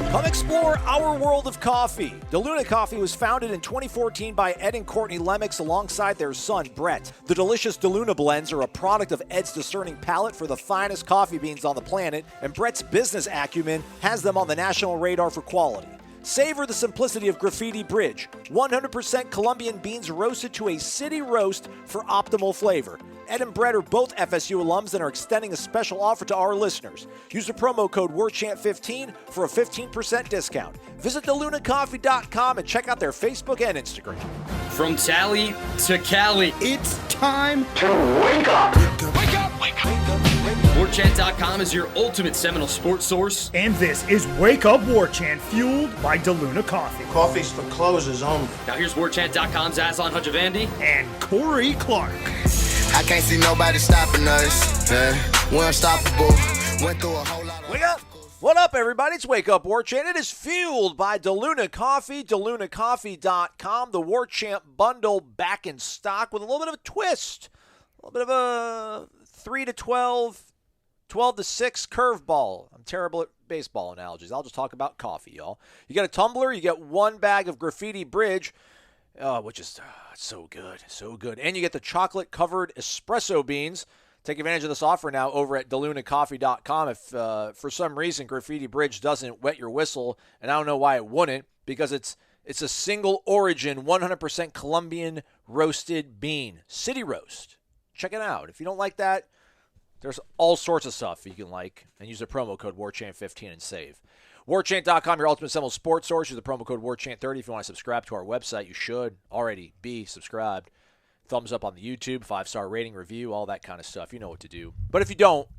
Come explore our world of coffee. DeLuna Coffee was founded in 2014 by Ed and Courtney Lemmix alongside their son, Brett. The delicious DeLuna blends are a product of Ed's discerning palate for the finest coffee beans on the planet, and Brett's business acumen has them on the national radar for quality. Savor the simplicity of Graffiti Bridge. 100% Colombian beans roasted to a city roast for optimal flavor. Ed and Brett are both FSU alums and are extending a special offer to our listeners. Use the promo code WARCHANT15 for a 15% discount. Visit thelunacoffee.com and check out their Facebook and Instagram. From Tally to Cali, It's time to wake up. Wake up! Wake up! WarChant.com is your ultimate Seminole sports source. And this is Wake Up Warchant, fueled by DeLuna Coffee. Coffee's for closers only. Now here's WarChant.com's Aslan Hutchavandi. And Corey Clark. I can't see nobody stopping us. We're unstoppable. Went through a whole lot of... Wake up! What up, everybody? It's Wake Up Warchant. It is fueled by DeLuna Coffee, DeLunaCoffee.com. The Warchant bundle back in stock with a little bit of a twist. A little bit of a 3 to 12, 12 to 6 curveball. I'm terrible at baseball analogies. I'll just talk about coffee, y'all. You get a tumbler, you get one bag of Graffiti Bridge, which is so good, so good. And you get the chocolate-covered espresso beans. Take advantage of this offer now over at DeLunaCoffee.com. If for some reason Graffiti Bridge doesn't wet your whistle, and I don't know why it wouldn't, because it's a single origin, 100% Colombian roasted bean. City roast. Check it out. If you don't like that, there's all sorts of stuff you can like, and use the promo code WARCHANT15 and save. WarChant.com, your ultimate Seminole sports source. Use the promo code WARCHANT30 if you want to subscribe to our website. You should already be subscribed. Thumbs up on the YouTube, 5-star rating, review, all that kind of stuff. You know what to do. But if you don't,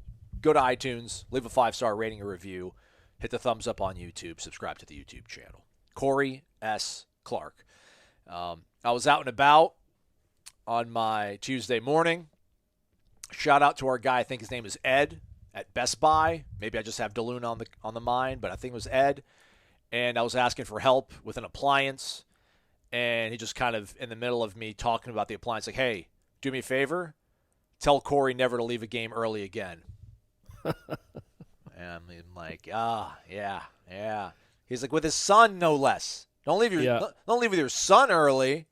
go to iTunes, leave a 5-star rating or review, hit the thumbs up on YouTube, subscribe to the YouTube channel. Corey S. Clark. I was out and about on my Tuesday morning. Shout out to our guy, I think his name is Ed, at Best Buy. Maybe I just have DeLuna on the mind, but I think it was Ed. And I was asking for help with an appliance. And he just kind of, in the middle of me talking about the appliance, like, hey, do me a favor. Tell Corey never to leave a game early again. And I'm like, yeah. He's like, with his son, no less. Don't leave with your son early.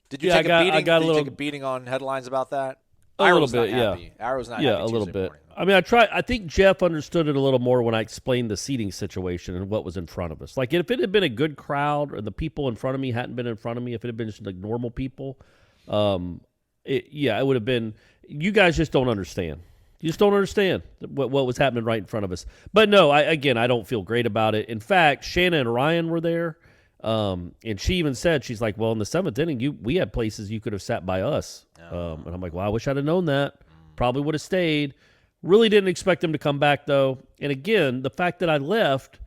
Did you take a beating? Did you take a beating on headlines about that? A little bit, yeah. Arrow's not happy. Yeah, a little bit. Morning. I mean, I think Jeff understood it a little more when I explained the seating situation and what was in front of us. Like, if it had been a good crowd or the people in front of me hadn't been in front of me, if it had been just like normal people, it would have been. You guys just don't understand. You just don't understand what was happening right in front of us. But no, I don't feel great about it. In fact, Shanna and Ryan were there. And she even said, she's like, well, in the 7th inning, we had places you could have sat by us. And I'm like, well, I wish I'd have known that. Probably would have stayed. Really didn't expect them to come back, though. And again, the fact that I left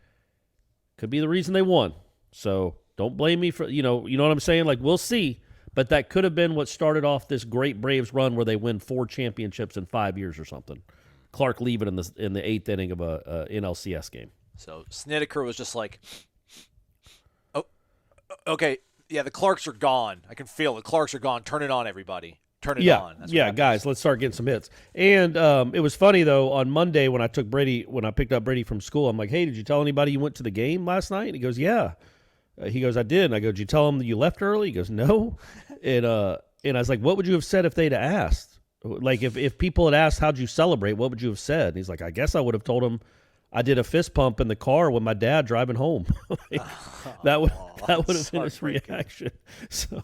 could be the reason they won. So don't blame me for, you know what I'm saying? Like, we'll see. But that could have been what started off this great Braves run where they win 4 championships in 5 years or something. Clark leaving in the 8th inning of a NLCS game. So Snedeker was just like, okay, yeah, the Clarks are gone. I can feel it. The Clarks are gone. Turn it on, everybody. Turn it on. That's guys, let's start getting some hits. And it was funny, though, on Monday when I picked up Brady from school, I'm like, hey, did you tell anybody you went to the game last night? And he goes, yeah. He goes, I did. And I go, did you tell them that you left early? He goes, no. And I was like, what would you have said if they'd asked? Like, if people had asked, how'd you celebrate, what would you have said? And he's like, I guess I would have told them I did a fist pump in the car with my dad driving home. That would have been his reaction. So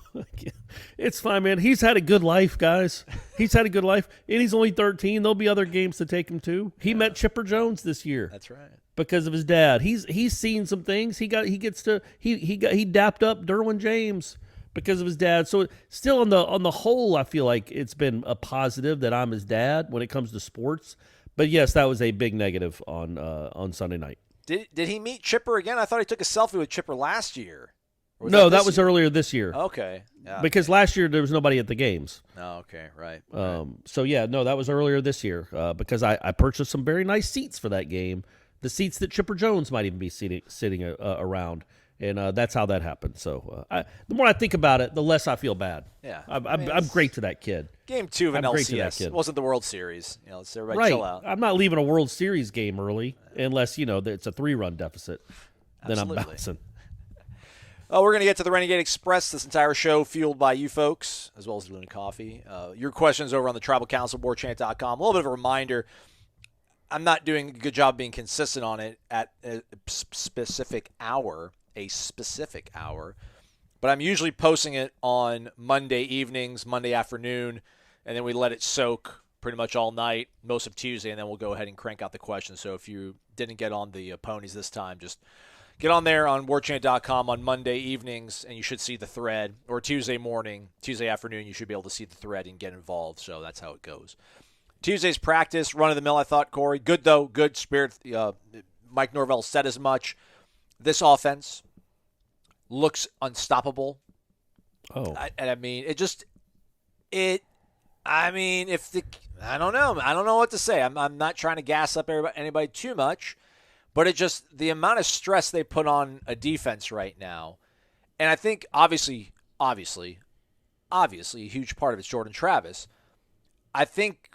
it's fine, man. He's had a good life, guys. He's had a good life, and he's only 13. There'll be other games to take him to. He met Chipper Jones this year. That's right. Because of his dad. He's seen some things. He dapped up Derwin James because of his dad. So still on the whole, I feel like it's been a positive that I'm his dad when it comes to sports. But yes, that was a big negative on Sunday night. Did he meet Chipper again? I thought he took a selfie with Chipper last year. No, that was earlier this year. Okay. Yeah. Because last year there was nobody at the games. Oh, okay, right. That was earlier this year because I purchased some very nice seats for that game. The seats that Chipper Jones might even be sitting around. And that's how that happened. So the more I think about it, the less I feel bad. Yeah. I'm great to that kid. Game 2 of an I'm great to that LCS. kid. It wasn't the World Series. Let's everybody Right. chill out. I'm not leaving a World Series game early unless, it's a 3-run deficit. Absolutely. Then I'm bouncing. We're going to get to the Renegade Express. This entire show fueled by you folks, as well as Luna Coffee. Your questions over on the Tribal Council, warchant.com. A little bit of a reminder. I'm not doing a good job being consistent on it at a specific hour, but I'm usually posting it on Monday evenings, Monday afternoon, and then we let it soak pretty much all night, most of Tuesday, and then we'll go ahead and crank out the questions. So if you didn't get on the ponies this time, just get on there on warchant.com on Monday evenings, and you should see the thread. Or Tuesday morning, Tuesday afternoon, you should be able to see the thread and get involved. So that's how it goes. Tuesday's practice, run-of-the-mill, I thought, Corey. Good, though. Good spirit. Mike Norvell said as much. This offense looks unstoppable. Oh. I don't know. I don't know what to say. I'm not trying to gas up anybody too much. But the amount of stress they put on a defense right now, and I think obviously, a huge part of it's Jordan Travis. I think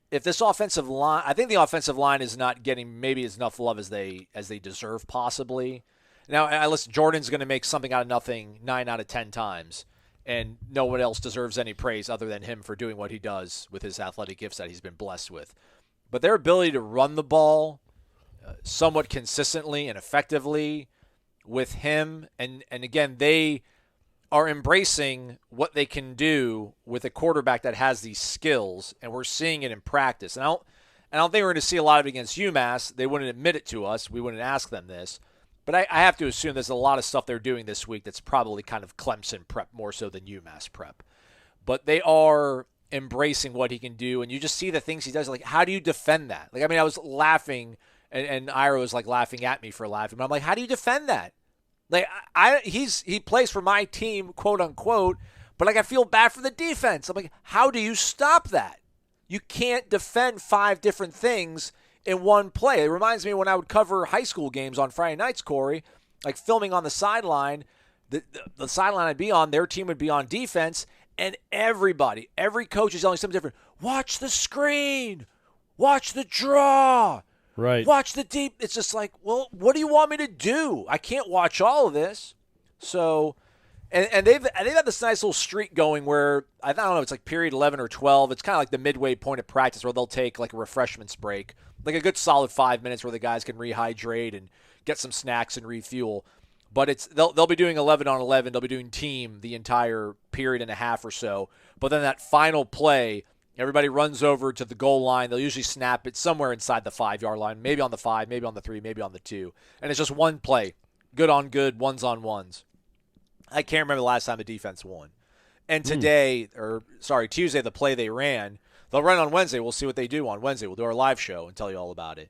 if this offensive line, I think the offensive line is not getting maybe as enough love as they deserve possibly. Now, listen, Jordan's going to make something out of nothing 9 out of 10 times, and no one else deserves any praise other than him for doing what he does with his athletic gifts that he's been blessed with. But their ability to run the ball somewhat consistently and effectively with him. And again, they are embracing what they can do with a quarterback that has these skills, and we're seeing it in practice. And I don't think we're going to see a lot of it against UMass. They wouldn't admit it to us. We wouldn't ask them this. But I have to assume there's a lot of stuff they're doing this week that's probably kind of Clemson prep more so than UMass prep. But they are embracing what he can do, and you just see the things he does. Like, how do you defend that? I was laughing, and Ira was laughing at me for laughing. But I'm like, how do you defend that? He plays for my team, quote unquote, but I feel bad for the defense. I'm like, how do you stop that? You can't defend 5 different things in one play. It reminds me when I would cover high school games on Friday nights, Corey, filming on the sideline. The sideline I'd be on, their team would be on defense, and every coach is yelling something different. Watch the screen. Watch the draw. Right. Watch the deep. It's just well, what do you want me to do? I can't watch all of this. So, and they've had this nice little streak going where, I don't know, it's period 11 or 12. It's kind of like the midway point of practice where they'll take a refreshments break, a good solid 5 minutes where the guys can rehydrate and get some snacks and refuel. But they'll be doing 11 on 11. They'll be doing team the entire period and a half or so. But then that final play, everybody runs over to the goal line. They'll usually snap it somewhere inside the 5-yard line, maybe on the 5, maybe on the 3, maybe on the 2. And it's just one play, good on good, ones on ones. I can't remember the last time the defense won. And Tuesday, the play they ran, they'll run on Wednesday. We'll see what they do on Wednesday. We'll do our live show and tell you all about it.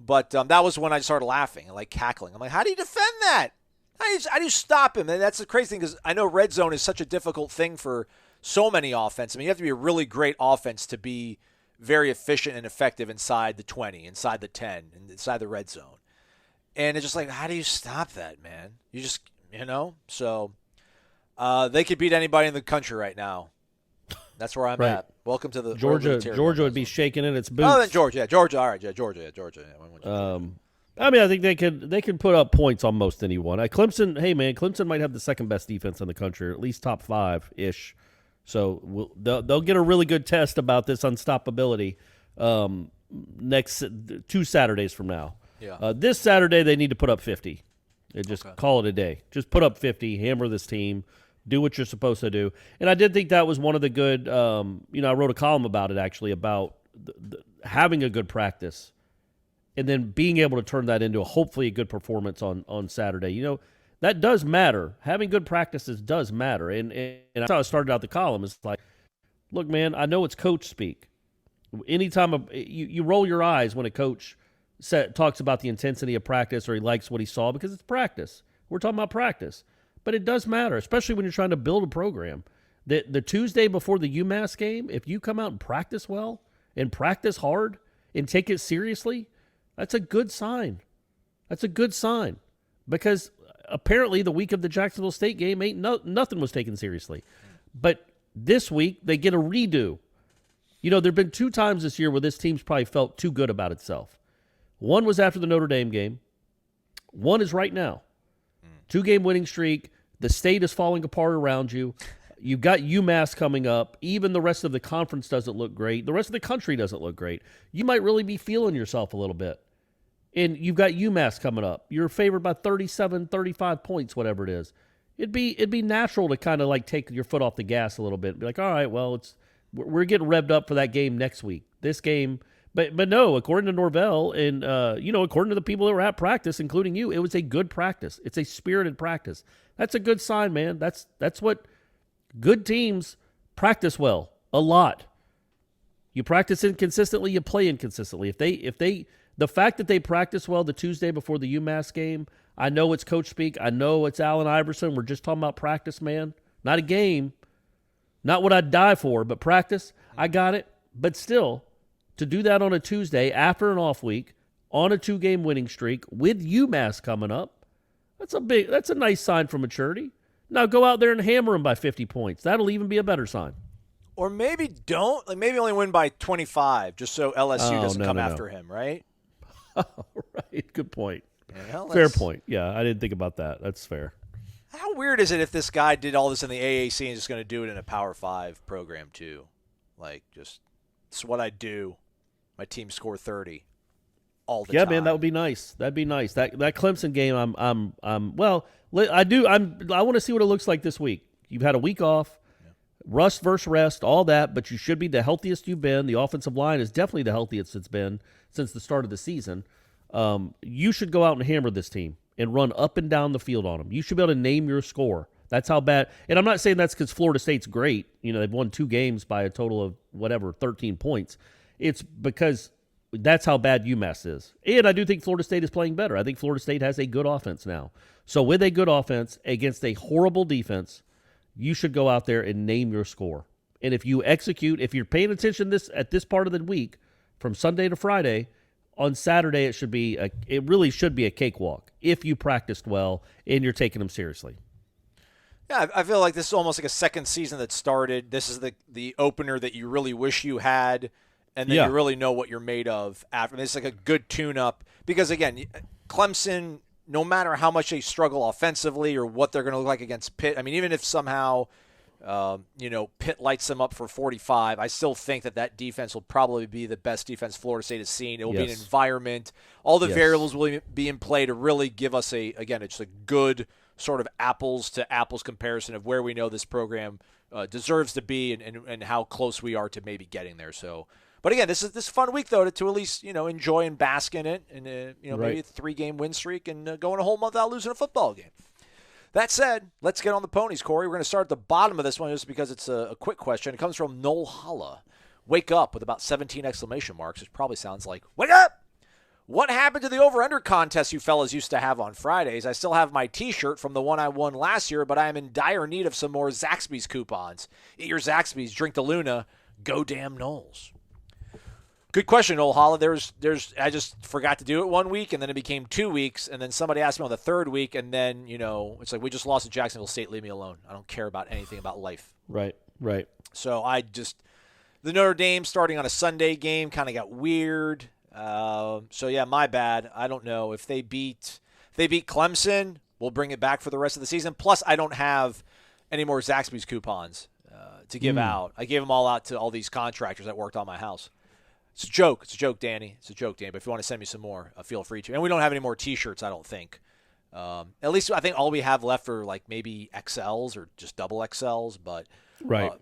But that was when I started laughing and cackling. I'm like, how do you defend that? How do you stop him? And that's the crazy thing, because I know red zone is such a difficult thing for so many offenses. You have to be a really great offense to be very efficient and effective inside the 20, inside the 10, and inside the red zone. And it's just how do you stop that, man? You just, So they could beat anybody in the country right now. That's where I'm at. Welcome to the Georgia. Georgia would be shaking in its boots. Oh, then Georgia. All right, Georgia. I think they could put up points on most anyone. Clemson might have the second best defense in the country, or at least top 5-ish. So they'll get a really good test about this unstoppability next 2 Saturdays from now. Yeah. This Saturday they need to put up 50. They just call it a day. Just put up 50, hammer this team, do what you're supposed to do. And I did think that was one of the good. I wrote a column about it actually, about having a good practice, and then being able to turn that into hopefully a good performance on Saturday. That does matter. Having good practices does matter. And that's how I started out the column. It's look, man, I know it's coach speak. Anytime you roll your eyes when a coach talks about the intensity of practice, or he likes what he saw, because it's practice. We're talking about practice. But it does matter, especially when you're trying to build a program. The Tuesday before the UMass game, if you come out and practice well and practice hard and take it seriously, that's a good sign. That's a good sign. Because apparently the week of the Jacksonville State game nothing was taken seriously. But this week they get a redo. You know, there have been 2 times this year where this team's probably felt too good about itself. One was after the Notre Dame game. One is right now. 2-game winning streak. The state is falling apart around you. You've got UMass coming up. Even the rest of the conference doesn't look great. The rest of the country doesn't look great. You might really be feeling yourself a little bit. And you've got UMass coming up. You're favored by 37, 35 points, whatever it is. It'd be natural to kind of like take your foot off the gas a little bit and be like, all right, well, we're getting revved up for that game next week. This game, but no, according to Norvell and according to the people that were at practice, including you, it was a good practice. It's a spirited practice. That's a good sign, man. That's what good teams practice well a lot. You practice inconsistently, you play inconsistently. The fact that they practice well the Tuesday before the UMass game, I know it's coach speak. I know it's Allen Iverson. We're just talking about practice, man. Not a game. Not what I'd die for, but practice. I got it. But still, to do that on a Tuesday after an off week, on a 2-game winning streak with UMass coming up, that's a nice sign for maturity. Now go out there and hammer them by 50 points. That'll even be a better sign. Or maybe don't. Like maybe only win by 25 just so LSU doesn't come after him, right? Right. Good point. Yeah, fair point. Yeah, I didn't think about that. That's fair. How weird is it if this guy did all this in the AAC and is just going to do it in a Power 5 program too? Like, just, it's what I do. My team score 30 all the time. Yeah, man, that would be nice. That'd be nice. That Clemson game, I want to see what it looks like this week. You've had a week off, rust versus rest, all that, but you should be the healthiest you've been. The offensive line is definitely the healthiest it's been since the start of the season. You should go out and hammer this team and run up and down the field on them. You should be able to name your score. That's how bad. And I'm not saying that's because Florida State's great. You know, they've won 2 games by a total of 13 points. It's because that's how bad UMass is. And I do think Florida State is playing better. I think Florida State has a good offense now. So with a good offense against a horrible defense, you should go out there and name your score. And if you execute, if you're paying attention at this part of the week, from Sunday to Friday, on Saturday it really should be a cakewalk if you practiced well and you're taking them seriously. Yeah, I feel like this is almost like a second season that started. This is the opener that you really wish you had, and then you really know what you're made of after. It's like a good tune-up because, again, Clemson, no matter how much they struggle offensively or what they're going to look like against Pitt, I mean, even if somehow Pitt lights them up for 45, I still think that defense will probably be the best defense Florida State has seen. It will be an environment. All the variables will be in play to really give us it's a good sort of apples to apples comparison of where we know this program deserves to be and how close we are to maybe getting there. So, but again, this is this fun week though to at least enjoy and bask in it, and maybe a 3-game win streak and going a whole month without losing a football game. That said, let's get on the ponies, Corey. We're going to start at the bottom of this one just because it's a quick question. It comes from Noel Holla. Wake up with about 17 exclamation marks, which probably sounds like, wake up! What happened to the over-under contest you fellas used to have on Fridays? I still have my T-shirt from the one I won last year, but I am in dire need of some more Zaxby's coupons. Eat your Zaxby's, drink the Luna, go damn Noles. Good question, Noel Holla. I just forgot to do it 1 week, and then it became 2 weeks, and then somebody asked me on the 3rd week, and then, it's like, we just lost to Jacksonville State. Leave me alone. I don't care about anything about life. Right. So the Notre Dame starting on a Sunday game kind of got weird. So yeah, my bad. I don't know if they beat Clemson, we'll bring it back for the rest of the season. Plus, I don't have any more Zaxby's coupons to give out. I gave them all out to all these contractors that worked on my house. It's a joke. It's a joke, Danny. It's a joke, Danny. But if you want to send me some more, feel free to. And we don't have any more T-shirts, I don't think. At least I think all we have left are like maybe XLs or just double XLs. But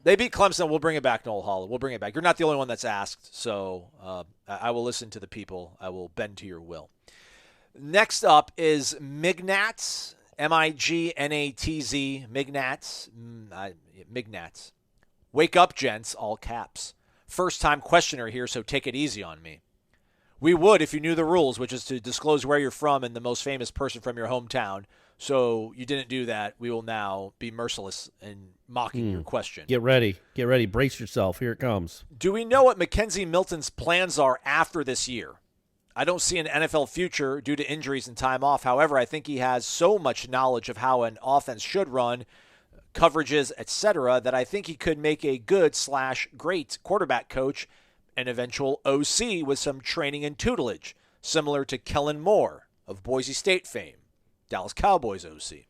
they beat Clemson. We'll bring it back, Noel Holla. We'll bring it back. You're not the only one that's asked, so I will listen to the people. I will bend to your will. Next up is Mignatz, Mignatz, Mignatz. Mignatz. Wake up, gents, all caps. First-time questioner here, so take it easy on me. We would if you knew the rules, which is to disclose where you're from and the most famous person from your hometown. So you didn't do that. We will now be merciless in mocking your question. Get ready. Brace yourself. Here it comes. Do we know what McKenzie Milton's plans are after this year? I don't see an NFL future due to injuries and time off. However, I think he has so much knowledge of how an offense should run, coverages, etc., that I think he could make a good/great quarterback coach and eventual OC with some training and tutelage, similar to Kellen Moore of Boise State fame, Dallas Cowboys OC.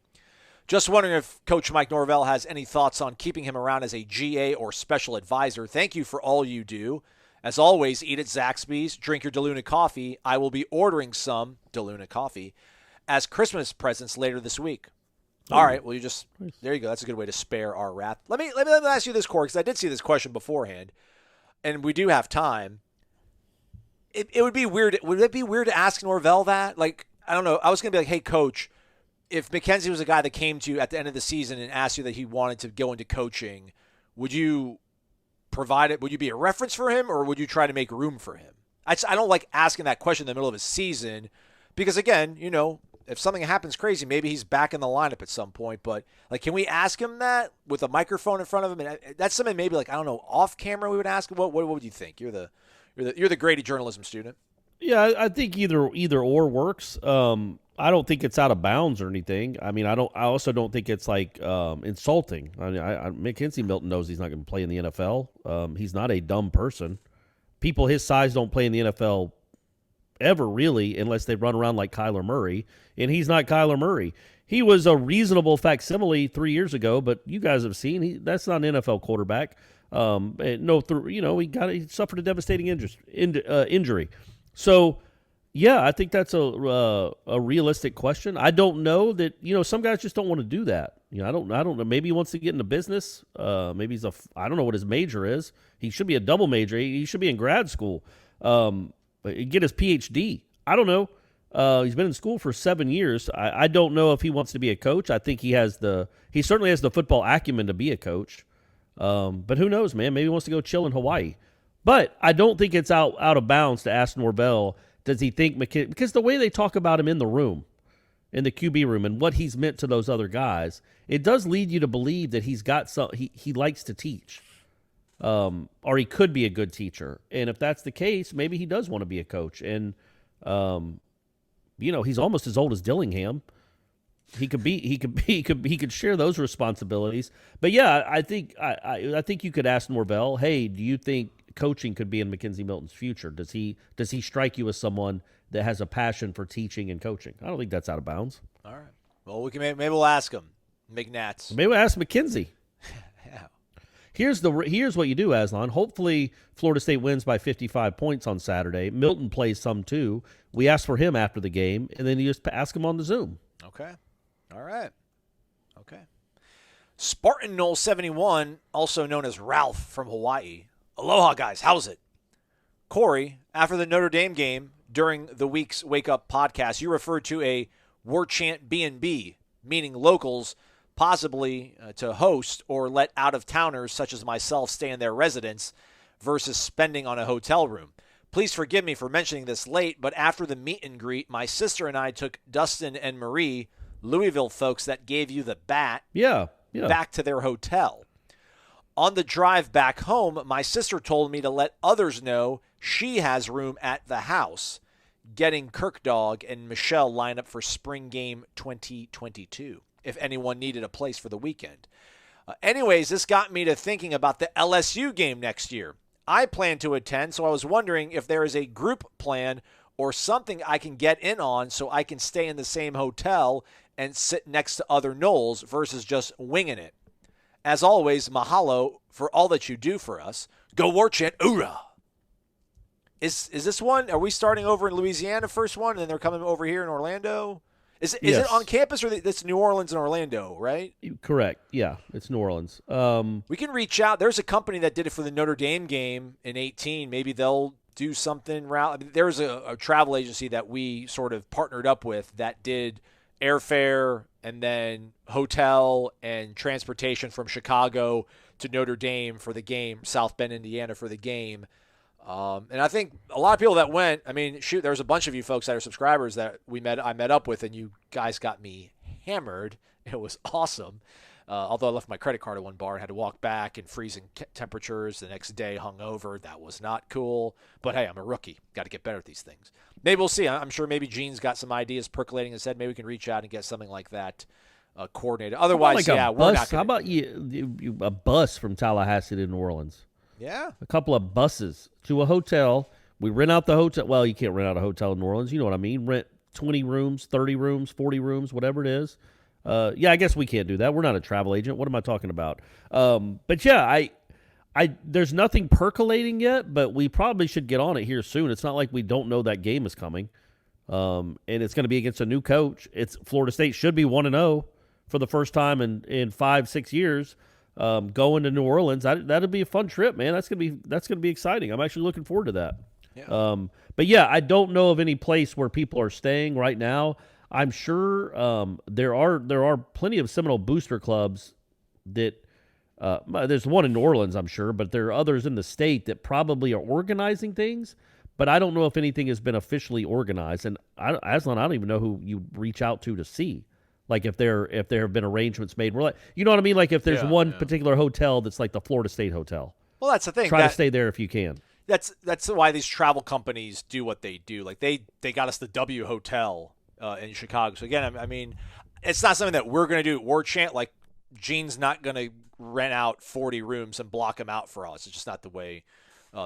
Just wondering if Coach Mike Norvell has any thoughts on keeping him around as a GA or special advisor. Thank you for all you do. As always, eat at Zaxby's, drink your DeLuna coffee. I will be ordering some DeLuna coffee as Christmas presents later this week. All right, well, there you go. That's a good way to spare our wrath. Let me ask you this, Corey, because I did see this question beforehand, and we do have time. It would be weird. Would it be weird to ask Norvell that? Like, I don't know. I was going to be like, hey, Coach, if McKenzie was a guy that came to you at the end of the season and asked you that he wanted to go into coaching, would you provide it? Would you be a reference for him, or would you try to make room for him? I don't like asking that question in the middle of a season because, again, if something happens crazy, maybe he's back in the lineup at some point. But, like, can we ask him that with a microphone in front of him? And that's something maybe, like, I don't know, off camera we would ask him. What would you think? You're the Grady journalism student. Yeah, I think either or works. I don't think it's out of bounds or anything. I mean, I also don't think it's like insulting. I mean, McKenzie Milton knows he's not going to play in the NFL. He's not a dumb person. People his size don't play in the NFL ever, really, unless they run around like Kyler Murray, and he's not Kyler Murray. He was a reasonable facsimile 3 years ago, but you guys have seen that's not an NFL quarterback. He suffered a devastating injury. So, yeah, I think that's a realistic question. I don't know that some guys just don't want to do that. I don't know. Maybe he wants to get into business. Maybe I don't know what his major is. He should be a double major. He should be in grad school. Get his PhD. I don't know. He's been in school for 7 years. I don't know if he wants to be a coach. I think he certainly has the football acumen to be a coach. But who knows, man? Maybe he wants to go chill in Hawaii. But I don't think it's out of bounds to ask Norvell, does he think McKenzie, because the way they talk about him in the room, in the QB room, and what he's meant to those other guys, it does lead you to believe that he's got he likes to teach. Or he could be a good teacher. And if that's the case, maybe he does want to be a coach. And he's almost as old as Dillingham. He could share those responsibilities. But yeah, I think you could ask Norvell, hey, do you think coaching could be in McKenzie Milton's future? Does he strike you as someone that has a passion for teaching and coaching? I don't think that's out of bounds. All right. Well, maybe we'll ask him. McNats. Maybe we'll ask McKenzie. Yeah. Here's what you do, Aslan. Hopefully Florida State wins by 55 points on Saturday. Milton plays some too. We ask for him after the game, and then you just ask him on the Zoom. Okay. All right. Okay. Spartan Noles 71, also known as Ralph from Hawaii. Aloha, guys. How's it? Corey, after the Notre Dame game, during the week's Wake Up podcast, you referred to a Warchant B&B, meaning locals, possibly to host or let out-of-towners such as myself stay in their residence versus spending on a hotel room. Please forgive me for mentioning this late, but after the meet and greet, my sister and I took Dustin and Marie, Louisville folks that gave you the bat, back to their hotel. On the drive back home, my sister told me to let others know she has room at the house, getting Kirkdog and Michelle line up for spring game 2022, if anyone needed a place for the weekend. Anyways, this got me to thinking about the LSU game next year. I plan to attend, so I was wondering if there is a group plan or something I can get in on so I can stay in the same hotel and sit next to other Noles versus just winging it. As always, mahalo for all that you do for us. Go Warchant, oorah! Is this one? Are we starting over in Louisiana first one, and then they're coming over here in Orlando? Is it on campus, or it's New Orleans and Orlando, right? Correct. Yeah, it's New Orleans. We can reach out. There's a company that did it for the Notre Dame game in 2018. Maybe they'll do something. I mean, there's a travel agency that we sort of partnered up with that did airfare and then hotel and transportation from Chicago to Notre Dame for the game, South Bend, Indiana for the game. And I think a lot of people that went, I mean, shoot, there was a bunch of you folks that are subscribers that I met up with, and you guys got me hammered. It was awesome. Although I left my credit card at one bar and had to walk back in freezing temperatures the next day, hungover. That was not cool. But hey, I'm a rookie. Got to get better at these things. Maybe we'll see. I'm sure maybe Gene's got some ideas percolating in his head. Maybe we can reach out and get something like that coordinated. Otherwise, we're not gonna. How about you a bus from Tallahassee to New Orleans? Yeah. A couple of buses to a hotel. We rent out the hotel. Well, you can't rent out a hotel in New Orleans. You know what I mean? Rent 20 rooms, 30 rooms, 40 rooms, whatever it is. Yeah, I guess we can't do that. We're not a travel agent. What am I talking about? But yeah, there's nothing percolating yet, but we probably should get on it here soon. It's not like we don't know that game is coming. And it's going to be against a new coach. Florida State should be 1-0 for the first time in 5-6 years. Going to New Orleans, that'll be a fun trip, man. That's gonna be exciting. I'm actually looking forward to that. Yeah. But yeah, I don't know of any place where people are staying right now. I'm sure there are plenty of Seminole booster clubs that there's one in New Orleans, I'm sure, but there are others in the state that probably are organizing things. But I don't know if anything has been officially organized. And Aslan, I don't even know who you reach out to see. Like if there have been arrangements made. We're like, you know what I mean? Like if there's one particular hotel that's like the Florida State Hotel. Well, that's the thing. Try to stay there if you can. That's why these travel companies do what they do. Like they got us the W Hotel in Chicago. So again, I mean, it's not something that we're going to do at Warchant. Like Gene's not going to rent out 40 rooms and block them out for us. It's just not the way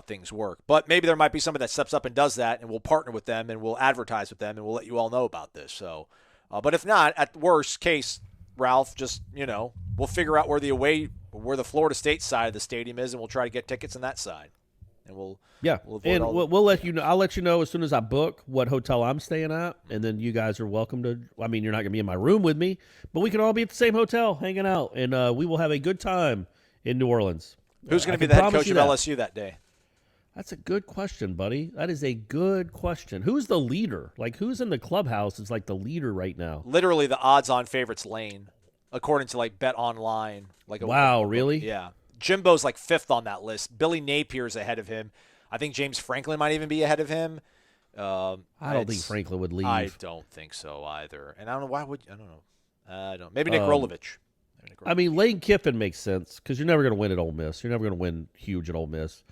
things work. But maybe there might be somebody that steps up and does that, and we'll partner with them and we'll advertise with them and we'll let you all know about this. So, but if not, at worst case, Ralph, just we'll figure out where the Florida State side of the stadium is, and we'll try to get tickets on that side. And we'll let you know. I'll let you know as soon as I book what hotel I'm staying at, and then you guys are welcome to. I mean, you're not going to be in my room with me, but we can all be at the same hotel, hanging out, and we will have a good time in New Orleans. Who's going to be the head coach of LSU that day? That's a good question, buddy. That is a good question. Who's the leader? Like, who's in the clubhouse is like the leader right now? Literally, the odds-on favorites Lane, according to like Bet Online. Wow, really? Yeah. Jimbo's like 5th on that list. Billy Napier's ahead of him. I think James Franklin might even be ahead of him. I don't think Franklin would leave. I don't think so either. And I don't know why would. I don't know. I don't. Maybe Nick Rolovich. I mean, Lane Kiffin makes sense because you're never going to win at Ole Miss. You're never going to win huge at Ole Miss.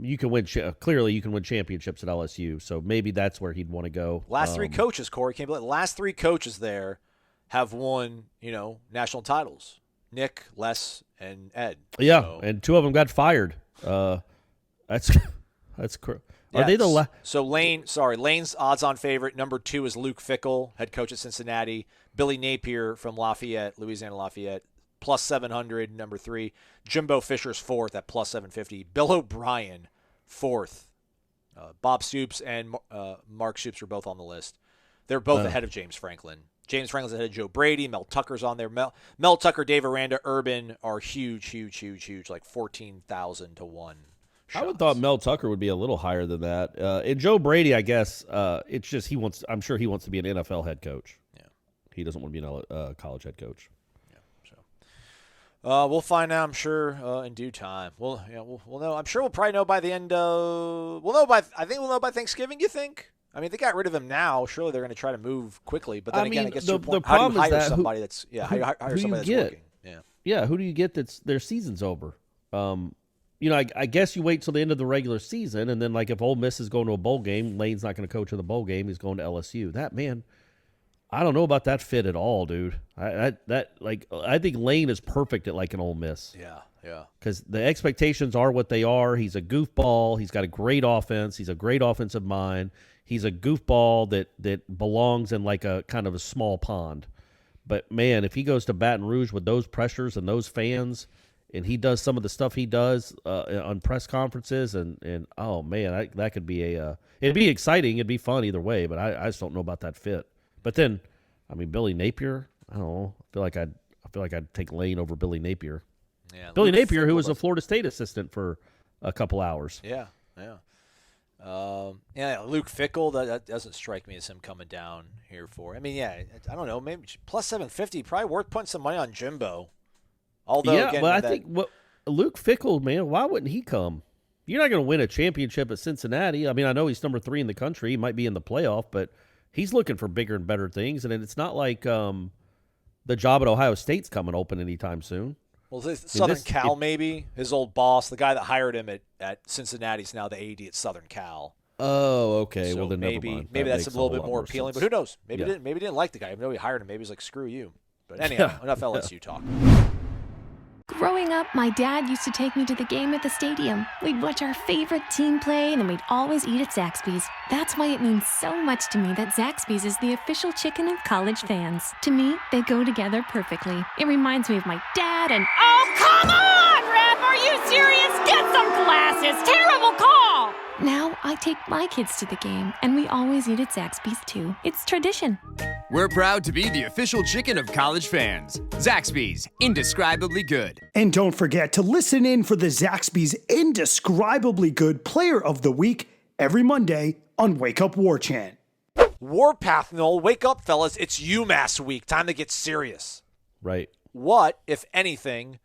You can win. Clearly, you can win championships at LSU. So maybe that's where he'd want to go. Last 3 coaches, Corey, can't believe it. Last 3 coaches there have won, national titles. Nick, Les, and Ed. Yeah, so. And 2 of them got fired. That's Are they the last? So Lane's odds-on favorite. Number 2 is Luke Fickell, head coach at Cincinnati. Billy Napier from Lafayette, Louisiana Lafayette, plus 700. Number 3. Jimbo Fisher's 4th at plus 750. Bill O'Brien, 4th. Bob Stoops and Mark Stoops are both on the list. They're both ahead of James Franklin. James Franklin's ahead of Joe Brady. Mel Tucker's on there. Mel Tucker, Dave Aranda, Urban are huge, like 14,000 to 1. Shots. I would thought Mel Tucker would be a little higher than that. And Joe Brady, I guess, it's just I'm sure he wants to be an NFL head coach. Yeah, he doesn't want to be a college head coach. Yeah, so we'll find out. I'm sure in due time. We'll know. I'm sure we'll probably know by the end. I think we'll know by Thanksgiving. You think? I mean, they got rid of him now. Surely they're going to try to move quickly. But then again, it gets to a point. How do you hire somebody that's hire somebody that's working? Yeah. Who do you get that's their season's over? I guess you wait till the end of the regular season, and then like if Ole Miss is going to a bowl game, Lane's not going to coach in the bowl game. He's going to LSU. That man, I don't know about that fit at all, dude. I think Lane is perfect at like an Ole Miss. Yeah. Because the expectations are what they are. He's a goofball. He's got a great offense. He's a great offensive mind. He's a goofball that belongs in like a kind of a small pond. But man, if he goes to Baton Rouge with those pressures and those fans, and he does some of the stuff he does on press conferences, and oh man, that could be it'd be exciting, it'd be fun either way. But I just don't know about that fit. But then, I mean, Billy Napier, I don't know. I feel like I'd take Lane over Billy Napier. Yeah, Billy Napier, who was a Florida State assistant for a couple hours. Yeah. Luke Fickell, that doesn't strike me as him coming down here for. I mean, I don't know, maybe plus 750, probably worth putting some money on Jimbo. Although, I think Luke Fickell, man, why wouldn't he come? You're not going to win a championship at Cincinnati. I mean, I know he's number 3 in the country. He might be in the playoff, but he's looking for bigger and better things. And it's not like the job at Ohio State's coming open anytime soon. Well, Southern Cal, maybe. His old boss, the guy that hired him at Cincinnati, is now the AD at Southern Cal. Oh, okay. So well, then maybe never mind. maybe That that's a makes little whole bit lot more appealing. sense. But who knows? Maybe Yeah. he didn't like the guy. Even though he hired him, maybe he's like, screw you. But anyhow, enough LSU talk. Growing up, my dad used to take me to the game at the stadium. We'd watch our favorite team play, and then we'd always eat at Zaxby's. That's why it means so much to me that Zaxby's is the official chicken of college fans. To me, they go together perfectly. It reminds me of my dad and... Oh, come on, Ref! Are you serious? Get some glasses! Terrible call! Now I take my kids to the game, and we always eat at Zaxby's too. It's tradition. We're proud to be the official chicken of college fans. Zaxby's, indescribably good. And don't forget to listen in for the Zaxby's Indescribably Good Player of the Week every Monday on Wake Up Warchant. Warpath, Noel, wake up, fellas. It's UMass week. Time to get serious. Right. What, if anything,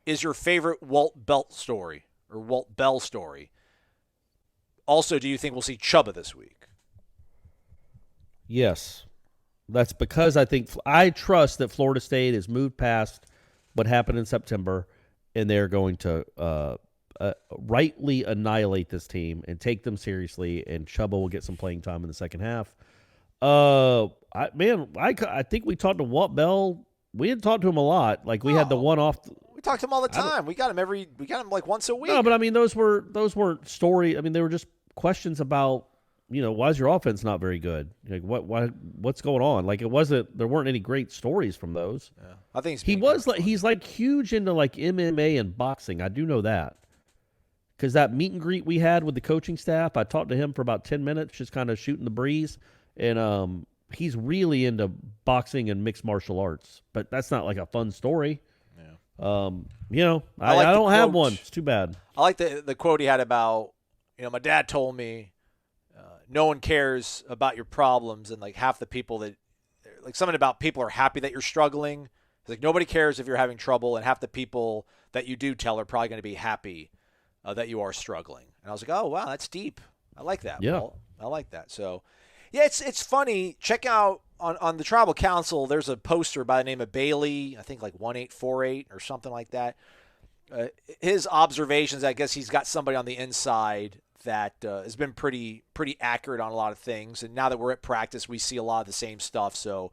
is your favorite Walt Bell story or Walt Bell story? Also, do you think we'll see Chubba this week? Yes. That's because I trust that Florida State has moved past what happened in September, and they're going to rightly annihilate this team and take them seriously, and Chubba will get some playing time in the second half. I think we talked to Walt Bell. We didn't talk to him a lot. Like, we had the one off. We talk to him all the time. We got him like once a week. No, but I mean, those weren't story. I mean, they were just questions about, why is your offense not very good? Like, what's going on? Like, there weren't any great stories from those. Yeah. I think he's like huge into like MMA and boxing. I do know that. Because that meet and greet we had with the coaching staff, I talked to him for about 10 minutes, just kind of shooting the breeze. And he's really into boxing and mixed martial arts. But that's not like a fun story. Yeah. I don't have one. It's too bad. I like the quote he had about, my dad told me, no one cares about your problems, and like half the people that, like something about people are happy that you're struggling. It's like nobody cares if you're having trouble, and half the people that you do tell are probably going to be happy that you are struggling. And I was like, oh wow, that's deep. I like that. Yeah, Paul. I like that. So, yeah, it's funny. Check out on the Tribal Council. There's a poster by the name of Bailey. I think like 1848 or something like that. His observations. I guess he's got somebody on the inside that has been pretty accurate on a lot of things. And now that we're at practice, we see a lot of the same stuff. So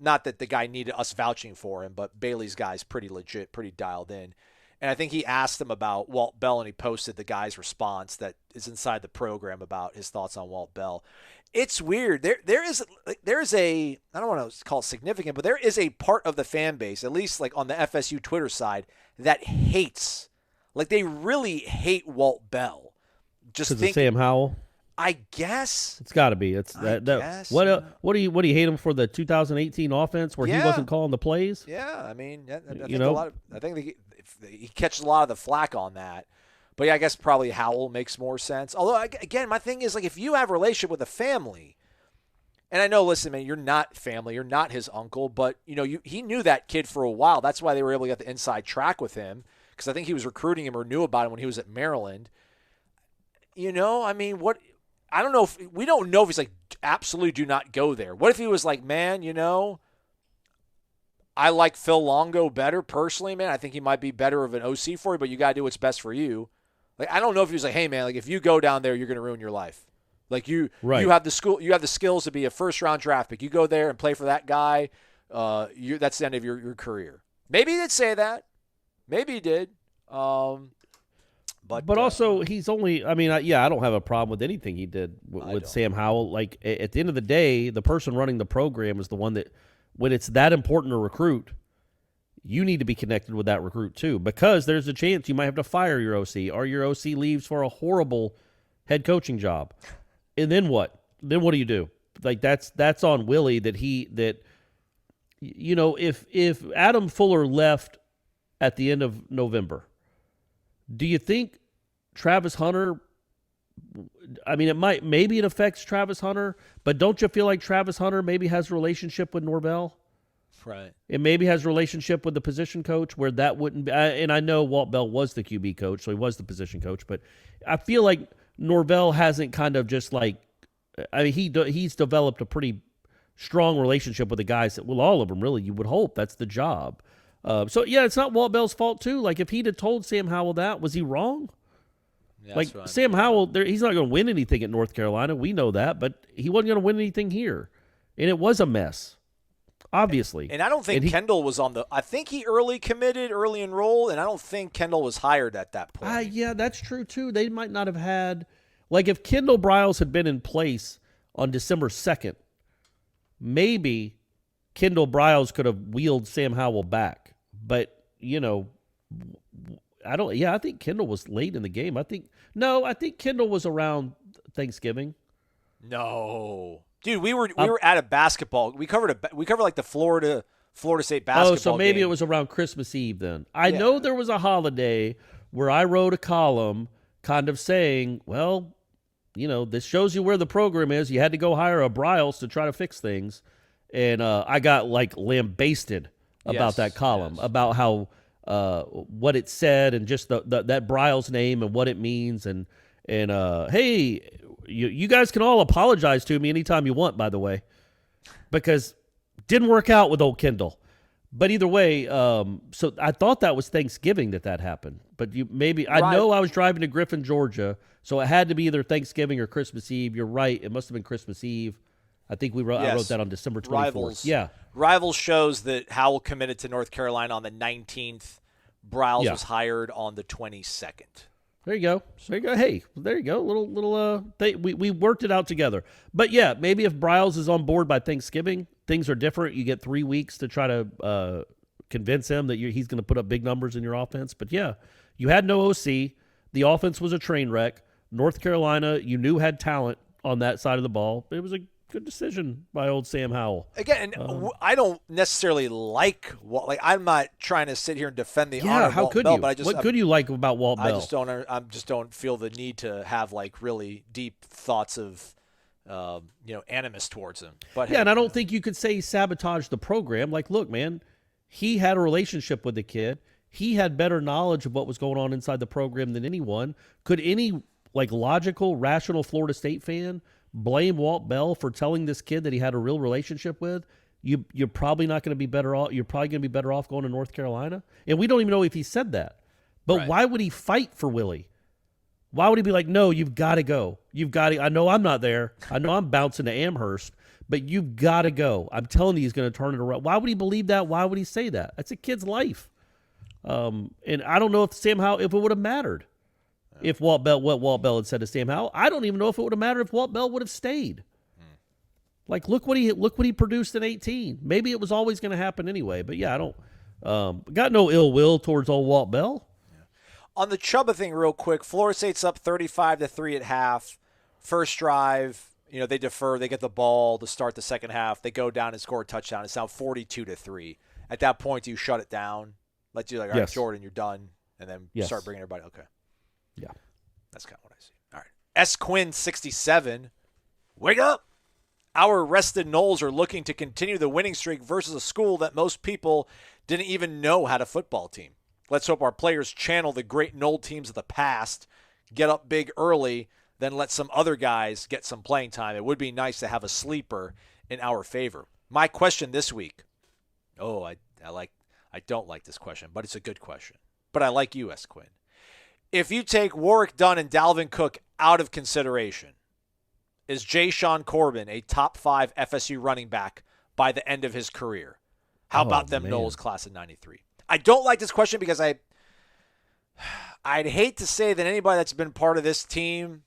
not that the guy needed us vouching for him, but Bailey's guy's pretty legit, pretty dialed in. And I think he asked him about Walt Bell, and he posted the guy's response that is inside the program about his thoughts on Walt Bell. It's weird. There is a, I don't want to call it significant, but there is a part of the fan base, at least like on the FSU Twitter side, that hates, like they really hate Walt Bell. Just because of Sam Howell. I guess it's got to be. It's that. Guess, what do you hate him for the 2018 offense where he wasn't calling the plays? Yeah, I mean, I think he catches a lot of the flack on that. But yeah, I guess probably Howell makes more sense. Although again, my thing is like if you have a relationship with a family, and I know, listen, man, you're not family, you're not his uncle, but he knew that kid for a while. That's why they were able to get the inside track with him, because I think he was recruiting him or knew about him when he was at Maryland. I mean, what? I don't know we don't know if he's like, absolutely do not go there. What if he was like, man, I like Phil Longo better personally, man. I think he might be better of an OC for you, but you got to do what's best for you. Like, I don't know if he was like, hey, man, like if you go down there, you're going to ruin your life. Like you have the skills to be a first-round draft pick. You go there and play for that guy, that's the end of your career. Maybe he did say that. Maybe he did. But also, he's only – I mean, I don't have a problem with anything he did with Sam Howell. Like, at the end of the day, the person running the program is the one that – when it's that important to recruit, you need to be connected with that recruit too, because there's a chance you might have to fire your OC, or your OC leaves for a horrible head coaching job. And then what? Then what do you do? Like, that's on Willie if Adam Fuller left at the end of November – do you think Travis Hunter, I mean, maybe it affects Travis Hunter, but don't you feel like Travis Hunter maybe has a relationship with Norvell? Right. It maybe has a relationship with the position coach where that wouldn't be, and I know Walt Bell was the QB coach, so he was the position coach, but I feel like Norvell hasn't kind of just like, I mean, he's developed a pretty strong relationship with the guys. Well, all of them, really, you would hope. That's the job. So, yeah, it's not Walt Bell's fault, too. Like, if he'd have told Sam Howell that, was he wrong? Yeah, like, Sam Howell, he's not going to win anything at North Carolina. We know that, but he wasn't going to win anything here. And it was a mess, obviously. And I don't think Kendall was on the – I think he early enrolled, and I don't think Kendall was hired at that point. Yeah, that's true, too. They might not have had – like, if Kendall Briles had been in place on December 2nd, maybe Kendall Briles could have wheeled Sam Howell back. But, I think Kendall was late in the game. I think Kendall was around Thanksgiving. No. Dude, we were at a basketball. We covered like the Florida State basketball. Oh, so maybe game. It was around Christmas Eve then. I know there was a holiday where I wrote a column kind of saying, well, this shows you where the program is. You had to go hire a Briles to try to fix things. And I got like lambasted about that column, about how what it said and just that Briles name and what it means. And hey, you guys can all apologize to me anytime you want, by the way, because didn't work out with old Kendall. But either way, so I thought that was Thanksgiving that happened. But I know I was driving to Griffin, Georgia, so it had to be either Thanksgiving or Christmas Eve. You're right. It must have been Christmas Eve. I think I wrote that on December 24th. Rivals. Yeah. Rivals shows that Howell committed to North Carolina on the 19th. Briles was hired on the 22nd. There you go. Hey, there you go. Little we worked it out together. But yeah, maybe if Briles is on board by Thanksgiving, things are different. You get 3 weeks to try to convince him that he's going to put up big numbers in your offense. But yeah, you had no OC. The offense was a train wreck. North Carolina, you knew had talent on that side of the ball. It was a good decision by old Sam Howell. Again, I don't necessarily I'm not trying to sit here and defend the honor of Walt Bell, but what could you like about Walt Bell? I just don't feel the need to have like really deep thoughts of animus towards him. But and I don't think you could say he sabotaged the program. Like, look, man, he had a relationship with the kid. He had better knowledge of what was going on inside the program than anyone. Could any logical, rational Florida State fan blame Walt Bell for telling this kid that he had a real relationship with? You're probably not going to be better off. You're probably going to be better off going to North Carolina. And we don't even know if he said that. But why would he fight for Willie? Why would he be like, no, you've got to go. You've got to. I know I'm not there. I know I'm bouncing to Amherst, but you've got to go. I'm telling you, he's going to turn it around. Why would he believe that? Why would he say that? That's a kid's life. And I don't know if it would have mattered. If what Walt Bell had said to Sam Howell, I don't even know if it would have mattered if Walt Bell would have stayed. Look what he produced in 18. Maybe it was always going to happen anyway. But yeah, I don't got no ill will towards old Walt Bell. Yeah. On the Chubba thing, real quick, Florida State's up 35-3 at half. First drive, they defer, they get the ball to start the second half. They go down and score a touchdown. It's now 42-3. At that point, do you shut it down? Let you all right, Jordan, you're done, and then start bringing everybody. Okay. Yeah. That's kind of what I see. All right. S. Quinn, 67. Wake up. Our rested Noles are looking to continue the winning streak versus a school that most people didn't even know had a football team. Let's hope our players channel the great Nole teams of the past, get up big early, then let some other guys get some playing time. It would be nice to have a sleeper in our favor. My question this week. Oh, I don't like this question, but it's a good question. But I like you, S. Quinn. If you take Warwick Dunn and Dalvin Cook out of consideration, is Jashaun Corbin a top 5 FSU running back by the end of his career? How about them Noles class of 93? I don't like this question because I'd hate to say that anybody that's been part of this team,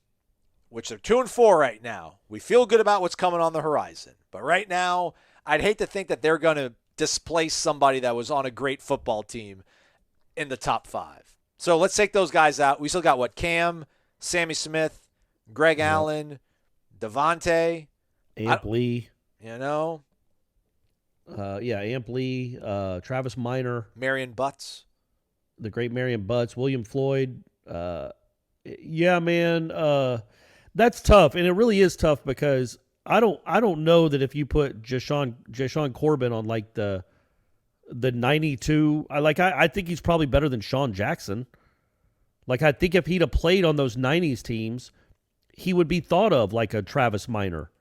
which they're 2-4 right now, we feel good about what's coming on the horizon. But right now, I'd hate to think that they're going to displace somebody that was on a great football team in the top 5. So let's take those guys out. We still got Cam, Sammy Smith, Greg Allen, Devontae. Amp Lee. Amp Lee, Travis Minor. Marion Butts. The great Marion Butts. William Floyd. Yeah, man. That's tough. And it really is tough because I don't know that if you put Jashaun Corbin on the 92, I think he's probably better than Sean Jackson. I think if he'd have played on those 90s teams, he would be thought of like a Travis Minor.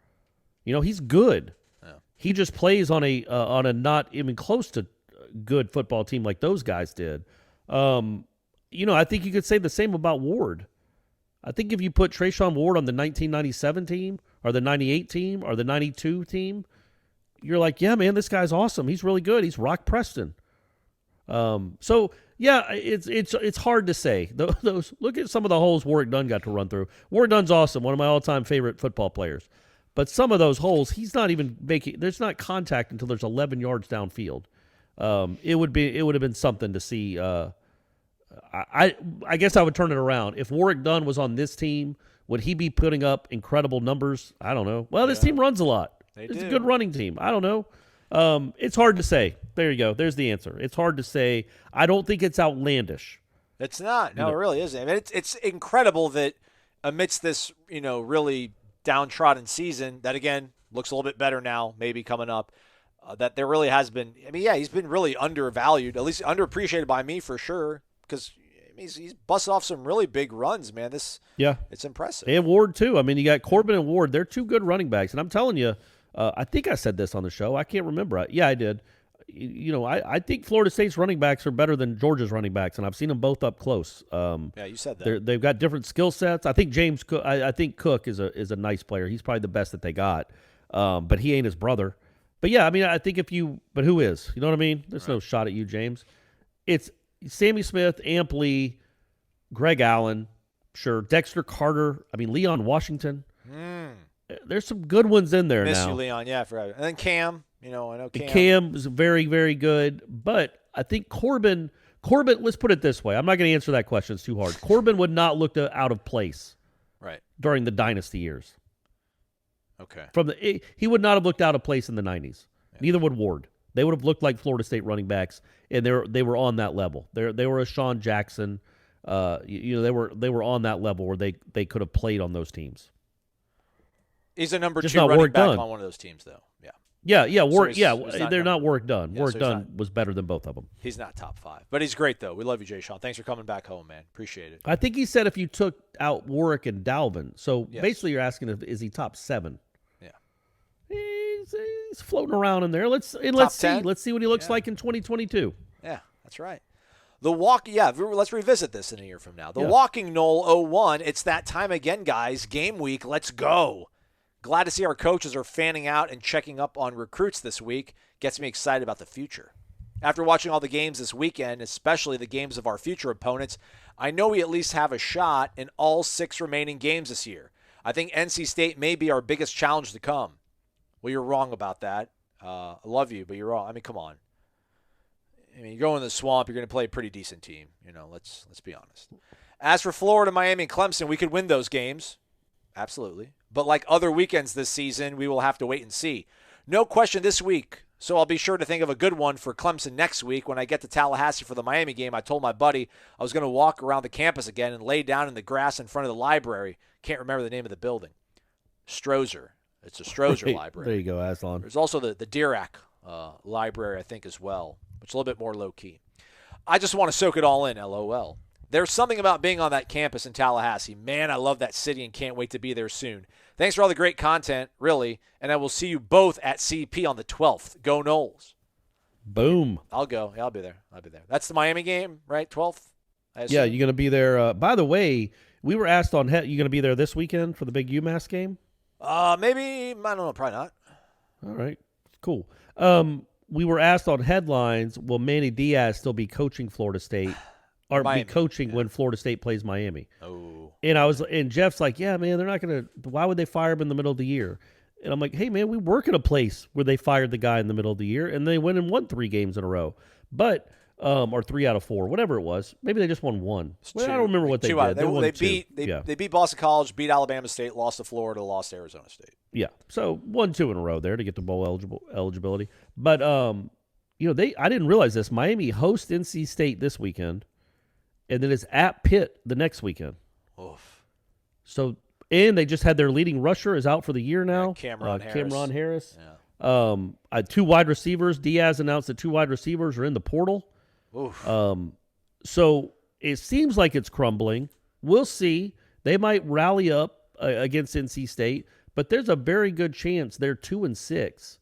He's good. Yeah. He just plays on a not even close to good football team like those guys did. I think you could say the same about Ward. I think if you put Treshaun Ward on the 1997 team or the 98 team or the 92 team, you're like, yeah, man, this guy's awesome. He's really good. He's Rock Preston. So yeah, it's hard to say. Those look at some of the holes Warrick Dunn got to run through. Warrick Dunn's awesome, one of my all-time favorite football players. But some of those holes, he's not even making. There's not contact until there's 11 yards downfield. It would have been something to see. I guess I would turn it around. If Warrick Dunn was on this team, would he be putting up incredible numbers? I don't know. Well, this team runs a lot. It's a good running team. I don't know. It's hard to say. There you go. There's the answer. It's hard to say. I don't think it's outlandish. It's not. No, it really isn't. I mean, it's incredible that amidst this, really downtrodden season that, again, looks a little bit better now, maybe coming up, that there really has been – I mean, yeah, he's been really undervalued, at least underappreciated by me for sure, because he's busted off some really big runs, man. It's impressive. And Ward, too. I mean, you got Corbin and Ward. They're two good running backs. And I'm telling you, I think I said this on the show. I can't remember. Yeah, I did. I think Florida State's running backs are better than Georgia's running backs, and I've seen them both up close. Yeah, you said that. They've got different skill sets. I think James Cook. I think Cook is a nice player. He's probably the best that they got, but he ain't his brother. But yeah, I mean, I think but who is? You know what I mean? There's no shot at you, James. It's Sammy Smith, Amp Lee, Greg Allen, sure, Dexter Carter. I mean, Leon Washington. There's some good ones in there now. Miss you, Leon. Yeah, I forgot. And then Cam. I know Cam. Cam is very, very good. But I think Corbin, let's put it this way. I'm not going to answer that question. It's too hard. Corbin would not look out of place during the dynasty years. Okay. He would not have looked out of place in the 90s. Yeah. Neither would Ward. They would have looked like Florida State running backs, and they were on that level. They were a Sean Jackson. They were on that level where they could have played on those teams. He's a number 2 running back on one of those teams, though. Yeah. Yeah. They're not Warrick Dunn. Warrick Dunn was better than both of them. He's not top 5, but he's great though. We love you, Jashaun. Thanks for coming back home, man. Appreciate it. I think he said if you took out Warrick and Dalvin, so basically you're asking is he top 7? Yeah. He's floating around in there. Let's see. Let's see what he looks like in 2022. Yeah, that's right. Let's revisit this in a year from now. The Walking Knoll 01. It's that time again, guys. Game week. Let's go. Glad to see our coaches are fanning out and checking up on recruits this week. Gets me excited about the future. After watching all the games this weekend, especially the games of our future opponents, I know we at least have a shot in all 6 remaining games this year. I think NC State may be our biggest challenge to come. Well, you're wrong about that. I love you, but you're wrong. I mean, come on. I mean, you go in the swamp, you're going to play a pretty decent team. Let's be honest. As for Florida, Miami, and Clemson, we could win those games. Absolutely. But like other weekends this season, we will have to wait and see. No question this week, so I'll be sure to think of a good one for Clemson next week. When I get to Tallahassee for the Miami game, I told my buddy I was going to walk around the campus again and lay down in the grass in front of the library. Can't remember the name of the building. Strozer. It's a Strozer library. There you go, Aslan. There's also the Dirac library, I think, as well, which is a little bit more low-key. I just want to soak it all in, LOL. There's something about being on that campus in Tallahassee. Man, I love that city and can't wait to be there soon. Thanks for all the great content, really, and I will see you both at CP on the 12th. Go Noles. Boom. I'll go. Yeah, I'll be there. That's the Miami game, right? 12th? Yeah, you're going to be there. By the way, we were asked on you going to be there this weekend for the big UMass game? Maybe. I don't know. Probably not. All right. Cool. We were asked on headlines, will Manny Diaz still be coaching Florida State? Or Miami, be coaching when Florida State plays Miami. Oh. And Jeff's like, yeah, man, they're not going to – why would they fire him in the middle of the year? And I'm like, hey, man, we work at a place where they fired the guy in the middle of the year, and they went and won 3 games in a row. But or 3 out of 4, whatever it was. Maybe they just won 1. Well, I don't remember what they did. They beat Boston College, beat Alabama State, lost to Florida, lost to Arizona State. Yeah, so 1-2 in a row there to get the bowl eligibility. But, I didn't realize this. Miami hosts NC State this weekend. And then it's at Pitt the next weekend. Oof. So, and they just had their leading rusher is out for the year now. Cameron Harris. Yeah. 2 wide receivers. Diaz announced that 2 wide receivers are in the portal. Oof. So it seems like it's crumbling. We'll see. They might rally up against NC State, but there's a very good chance they're 2-6.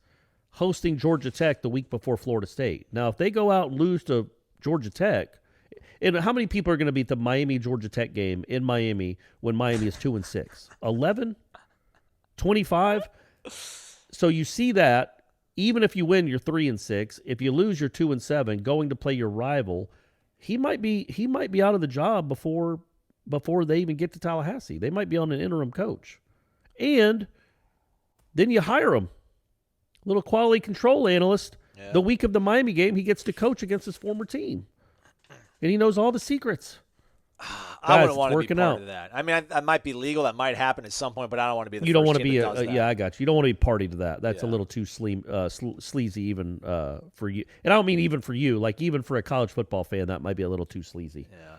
hosting Georgia Tech the week before Florida State. Now, if they go out and lose to Georgia Tech, and how many people are going to be at the Miami-Georgia Tech game in Miami when Miami is 2-6? 11? 25? So you see that, even if you win, you're 3-6. If you lose, you're 2-7. Going to play your rival, he might be out of the job before they even get to Tallahassee. They might be on an interim coach. And then you hire him. Little quality control analyst. Yeah. The week of the Miami game, he gets to coach against his former team. And he knows all the secrets. I wouldn't want to be part of that. I mean, that might be legal. That might happen at some point, but I don't want to be the you don't first want to team be that does that. Yeah, I got you. You don't want to be party to that. That's a little too sleazy even for you. And I don't mean even for you. Like, even for a college football fan, that might be a little too sleazy. Yeah.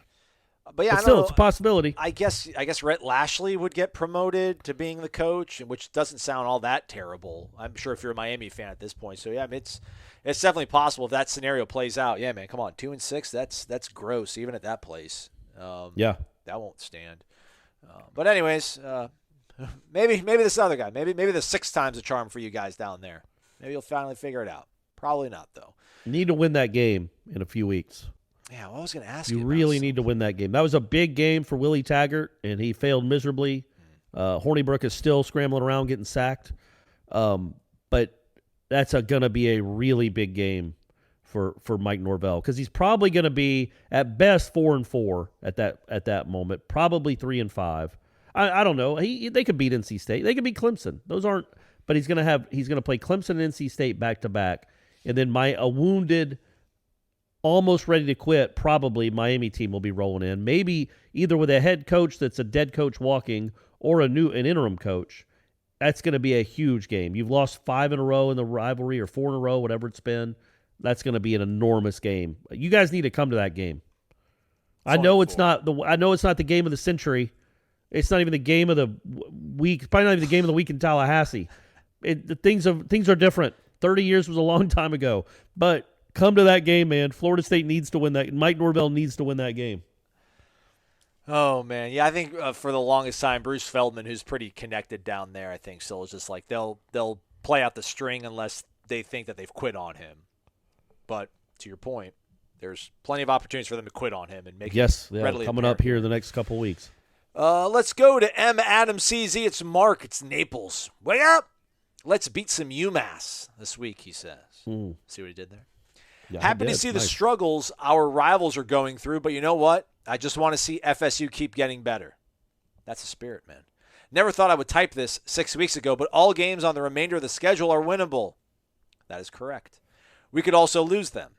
But yeah, still, it's a possibility. I guess Rhett Lashley would get promoted to being the coach, which doesn't sound all that terrible. I'm sure if you're a Miami fan at this point. So yeah, I mean, it's definitely possible if that scenario plays out. Yeah, man, come on, 2-6. That's gross, even at that place. Yeah, that won't stand. But anyways, maybe this other guy, maybe the 6 times the charm for you guys down there. Maybe you'll finally figure it out. Probably not though. You need to win that game in a few weeks. Yeah, well, I was going to ask you. You really need to win that game. That was a big game for Willie Taggart, and he failed miserably. Hornibrook is still scrambling around getting sacked. But that's going to be a really big game for Mike Norvell because he's probably going to be, at best, 4-4 at that moment, probably 3-5. I don't know. They could beat NC State. They could beat Clemson. Those aren't – but he's going to play Clemson and NC State back-to-back, and then a wounded – almost ready to quit, probably Miami team will be rolling in. Maybe either with a head coach that's a dead coach walking or an interim coach. That's going to be a huge game. You've lost 5 in a row in the rivalry or 4 in a row, whatever it's been. That's going to be an enormous game. You guys need to come to that game. I know it's not the game of the century. It's not even the game of the week. It's probably not even the game of the week in Tallahassee. Things are different. 30 years was a long time ago, but come to that game, man. Florida State needs to win that. Mike Norvell needs to win that game. Oh, man. Yeah, I think for the longest time, Bruce Feldman, who's pretty connected down there, I think still is just like they'll play out the string unless they think that they've quit on him. But to your point, there's plenty of opportunities for them to quit on him and make it readily coming apparent. up here the next couple weeks. Let's go to M. Adam CZ. It's Mark. It's Naples. Wake up! Let's beat some UMass this week, he says. See what he did there? Yeah, Happy to see the struggles our rivals are going through, but you know what? I just want to see FSU keep getting better. That's the spirit, man. Never thought I would type this 6 weeks ago, but all games on the remainder of the schedule are winnable. That is correct. We could also lose them.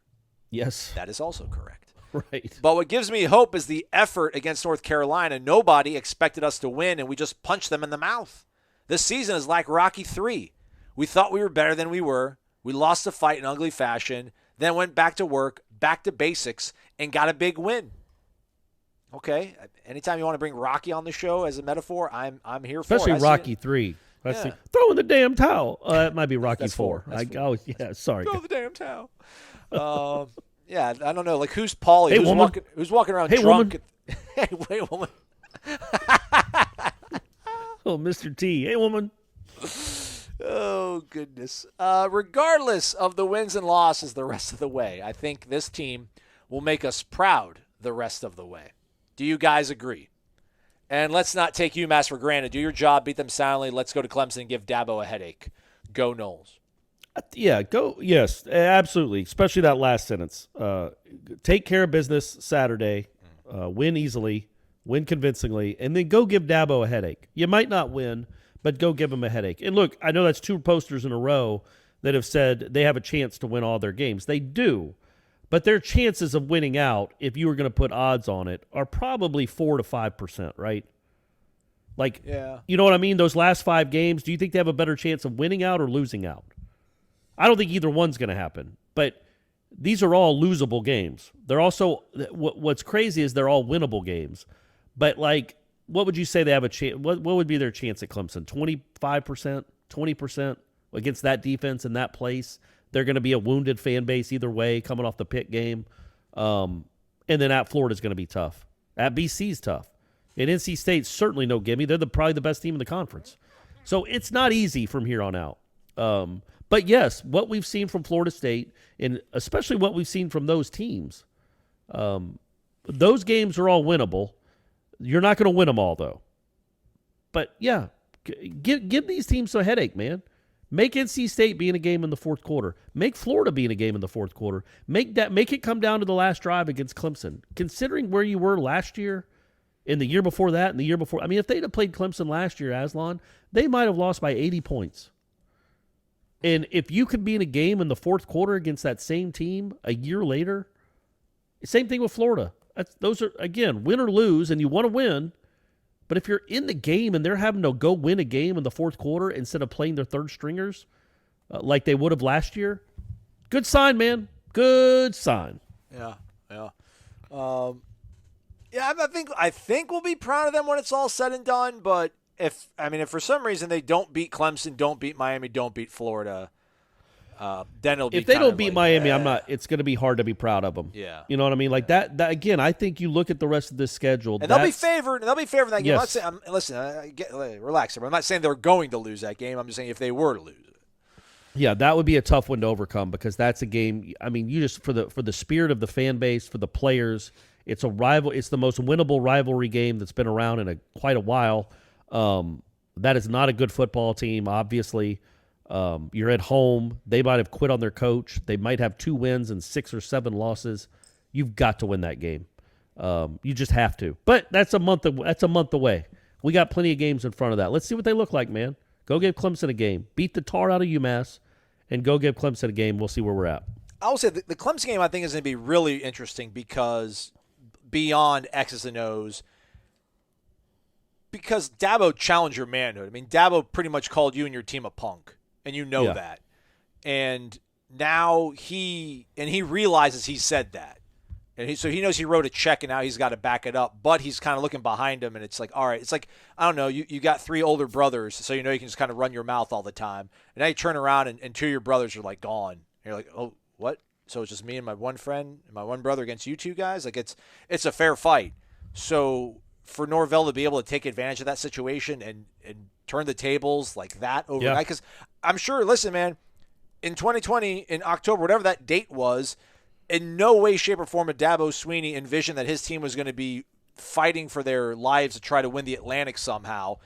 Yes. That is also correct. Right. But what gives me hope is the effort against North Carolina. Nobody expected us to win, and we just punched them in the mouth. This season is like Rocky III. We thought we were better than we were. We lost the fight in ugly fashion, then went back to work, back to basics, and got a big win. Okay, anytime you want to bring Rocky on the show as a metaphor, I'm here for it. Especially Rocky 3. Throw in the damn towel. That might be Rocky 4. Sorry. Throw the damn towle. Yeah, I don't know. Like, who's Paulie? Hey, who's walking around hey, drunk? Hey, wait, woman. Oh, Mr. T. Hey, woman. Oh, goodness. Regardless of the wins and losses the rest of the way, I think this team will make us proud the rest of the way. Do you guys agree? And let's not take UMass for granted. Do your job, beat them soundly. Let's go to Clemson and give Dabo a headache. Go Noles. Yeah, go. Yes, absolutely. Especially that last sentence. Take care of business Saturday. Win easily. Win convincingly. And then go give Dabo a headache. You might not win, but go give him a headache. And look, I know that's 2 posters in a row that have said they have a chance to win all their games. They do. But their chances of winning out, if you were going to put odds on it, are probably 4 to 5%, right? Like, You know what I mean? Those last 5 games, do you think they have a better chance of winning out or losing out? I don't think either one's going to happen. But these are all losable games. They're also, what's crazy is they're all winnable games. But, like, what would you say they have a chance? What would be their chance at Clemson? 25%? 20% against that defense in that place? They're going to be a wounded fan base either way coming off the Pitt game. And then at Florida's going to be tough. At BC's tough. And NC State's certainly no gimme. They're probably the best team in the conference. So it's not easy from here on out. But yes, what we've seen from Florida State, and especially what we've seen from those teams, those games are all winnable. You're not going to win them all, though. But, yeah, give these teams a headache, man. Make NC State be in a game in the fourth quarter. Make Florida be in a game in the fourth quarter. Make it come down to the last drive against Clemson. Considering where you were last year, and the year before that, and the year before, I mean, if they'd have played Clemson last year, Aslan, they might have lost by 80 points. And if you could be in a game in the fourth quarter against that same team a year later, same thing with Florida. Those are, again, win or lose, and you want to win. But if you're in the game and they're having to go win a game in the fourth quarter instead of playing their third stringers like they would have last year, good sign, man. Good sign. Yeah. I think we'll be proud of them when it's all said and done. But if for some reason they don't beat Clemson, don't beat Miami, don't beat Florida, then it'll be. If they don't beat like, Miami, I'm not. It's going to be hard to be proud of them. Yeah, you know what I mean. Like that again. I think you look at the rest of this schedule, and they'll be favored. They'll be favored in that game. Yes. Relax. I'm not saying they're going to lose that game. I'm just saying if they were to lose it. Yeah, that would be a tough one to overcome because that's a game. I mean, you just for the spirit of the fan base, for the players, it's a rival. It's the most winnable rivalry game that's been around in quite a while. That is not a good football team, obviously. You're at home. They might have quit on their coach. They might have 2 wins and 6 or 7 losses. You've got to win that game. You just have to. But that's a month away. We got plenty of games in front of that. Let's see what they look like, man. Go give Clemson a game. Beat the tar out of UMass, and go give Clemson a game. We'll see where we're at. I will say the Clemson game I think is going to be really interesting because beyond X's and O's, because Dabo challenged your manhood. I mean, Dabo pretty much called you and your team a punk. And you know that. And now he realizes he said that. And so he knows he wrote a check and now he's got to back it up. But he's kind of looking behind him and it's like, all right, it's like, I don't know, you got 3 older brothers, so you know you can just kind of run your mouth all the time. And now you turn around and 2 of your brothers are like gone. And you're like, oh, what? So it's just me and my one friend and my one brother against you 2 guys? Like it's a fair fight. So for Norvell to be able to take advantage of that situation and turn the tables like that overnight, because I'm sure, listen, man, in 2020, in October, whatever that date was, in no way, shape, or form did Dabo Swinney envision that his team was going to be fighting for their lives to try to win the Atlantic somehow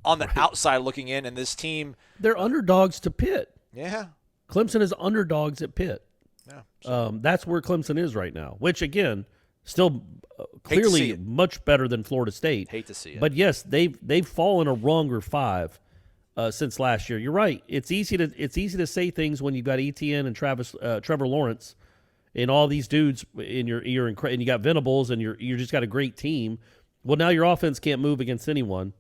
on the outside looking in, and this team. They're underdogs to Pitt. Yeah. Clemson is underdogs at Pitt. Yeah. That's where Clemson is right now, which, again, still clearly much better than Florida State. Hate to see it. But, yes, they've fallen a wronger 5 since last year. You're right. It's easy to say things when you've got ETN and Trevor Lawrence and all these dudes in your and you got Venables and you just got a great team. Well, now your offense can't move against anyone.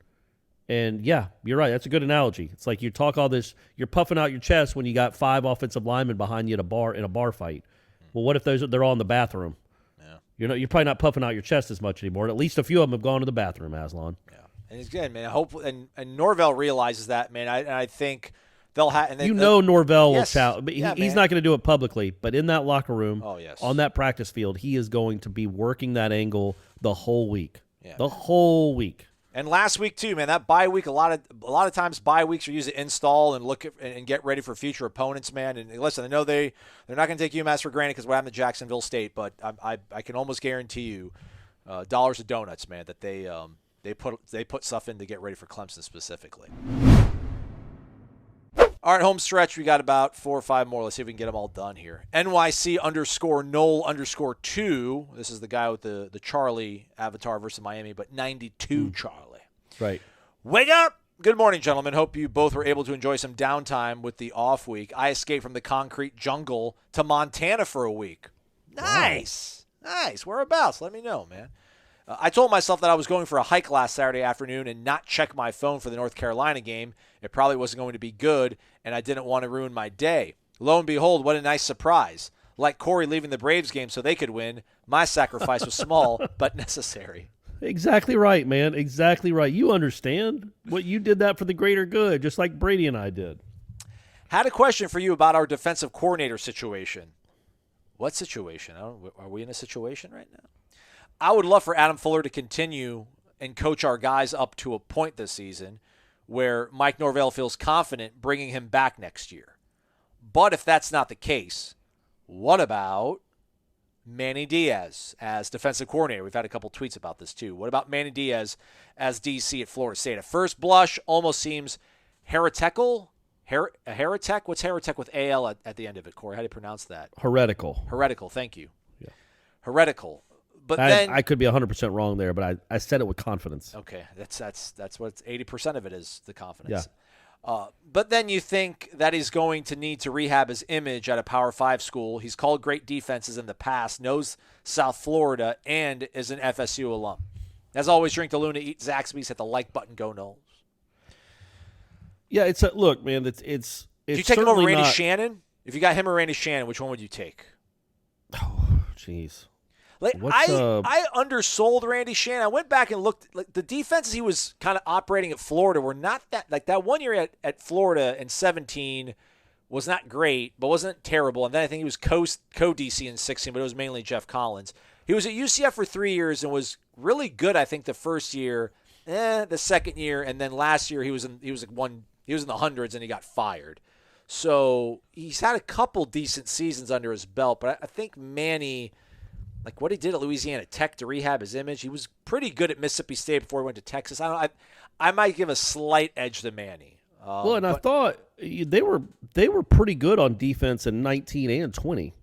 And yeah, you're right. That's a good analogy. It's like you talk all this, you're puffing out your chest when you got 5 offensive linemen behind you in a bar fight. Well, what if they're all in the bathroom? Yeah. You're probably not puffing out your chest as much anymore. And at least a few of them have gone to the bathroom, Aslan. Yeah. And again, man, I hope and Norvell realizes that, man. I think they'll have. Norvell will challenge, but he's not going to do it publicly. But in that locker room, on that practice field, he is going to be working that angle the whole week. Yeah. The whole week. And last week too, man. That bye week, a lot of times bye weeks are used to install and look at and get ready for future opponents, man. And listen, I know they're not going to take UMass for granted because what happened to Jacksonville State, but I can almost guarantee you, dollars of donuts, man, that they put stuff in to get ready for Clemson specifically. All right, home stretch. We got about 4 or 5 more. Let's see if we can get them all done here. NYC_Nole_2. This is the guy with the Charlie avatar versus Miami, but 92 Charlie. Right. Wake up! Good morning, gentlemen. Hope you both were able to enjoy some downtime with the off week. I escaped from the concrete jungle to Montana for a week. Nice. Wow. Nice. Whereabouts? Let me know, man. I told myself that I was going for a hike last Saturday afternoon and not check my phone for the North Carolina game. It probably wasn't going to be good, and I didn't want to ruin my day. Lo and behold, what a nice surprise. Like Corey leaving the Braves game so they could win, my sacrifice was small but necessary. Exactly right, man. Exactly right. You understand what you did that for the greater good, just like Brady and I did. Had a question for you about our defensive coordinator situation. What situation? Are we in a situation right now? I would love for Adam Fuller to continue and coach our guys up to a point this season where Mike Norvell feels confident bringing him back next year. But if that's not the case, what about Manny Diaz as defensive coordinator? We've had a couple tweets about this too. What about Manny Diaz as DC at Florida State? At first blush, almost seems heretical. A heretic? What's heretic with AL at the end of it, Corey? How do you pronounce that? Heretical. Heretical, thank you. Yeah. Heretical. But then I could be 100% wrong there, but I said it with confidence. Okay, that's what 80% of it is, the confidence. Yeah. But then you think that he's going to need to rehab his image at a Power 5 school. He's called great defenses in the past, knows South Florida, and is an FSU alum. As always, drink the Luna, eat Zaxby's, hit the like button, go Noles. Yeah, look, man, it's Do you take him over Randy Shannon? If you got him or Randy Shannon, which one would you take? Oh, jeez. Like I undersold Randy Shannon. I went back and looked. Like the defenses he was kind of operating at Florida were not that. Like that 1 year at Florida in 2017 was not great, but wasn't terrible. And then I think he was co-DC in 16, but it was mainly Jeff Collins. He was at UCF for 3 years and was really good. I think the first year, the second year, and then last year he was in the hundreds and he got fired. So he's had a couple decent seasons under his belt, but I think Manny, like what he did at Louisiana Tech to rehab his image, he was pretty good at Mississippi State before he went to Texas. I might give a slight edge to Manny. I thought they were pretty good on defense in 19 and 20.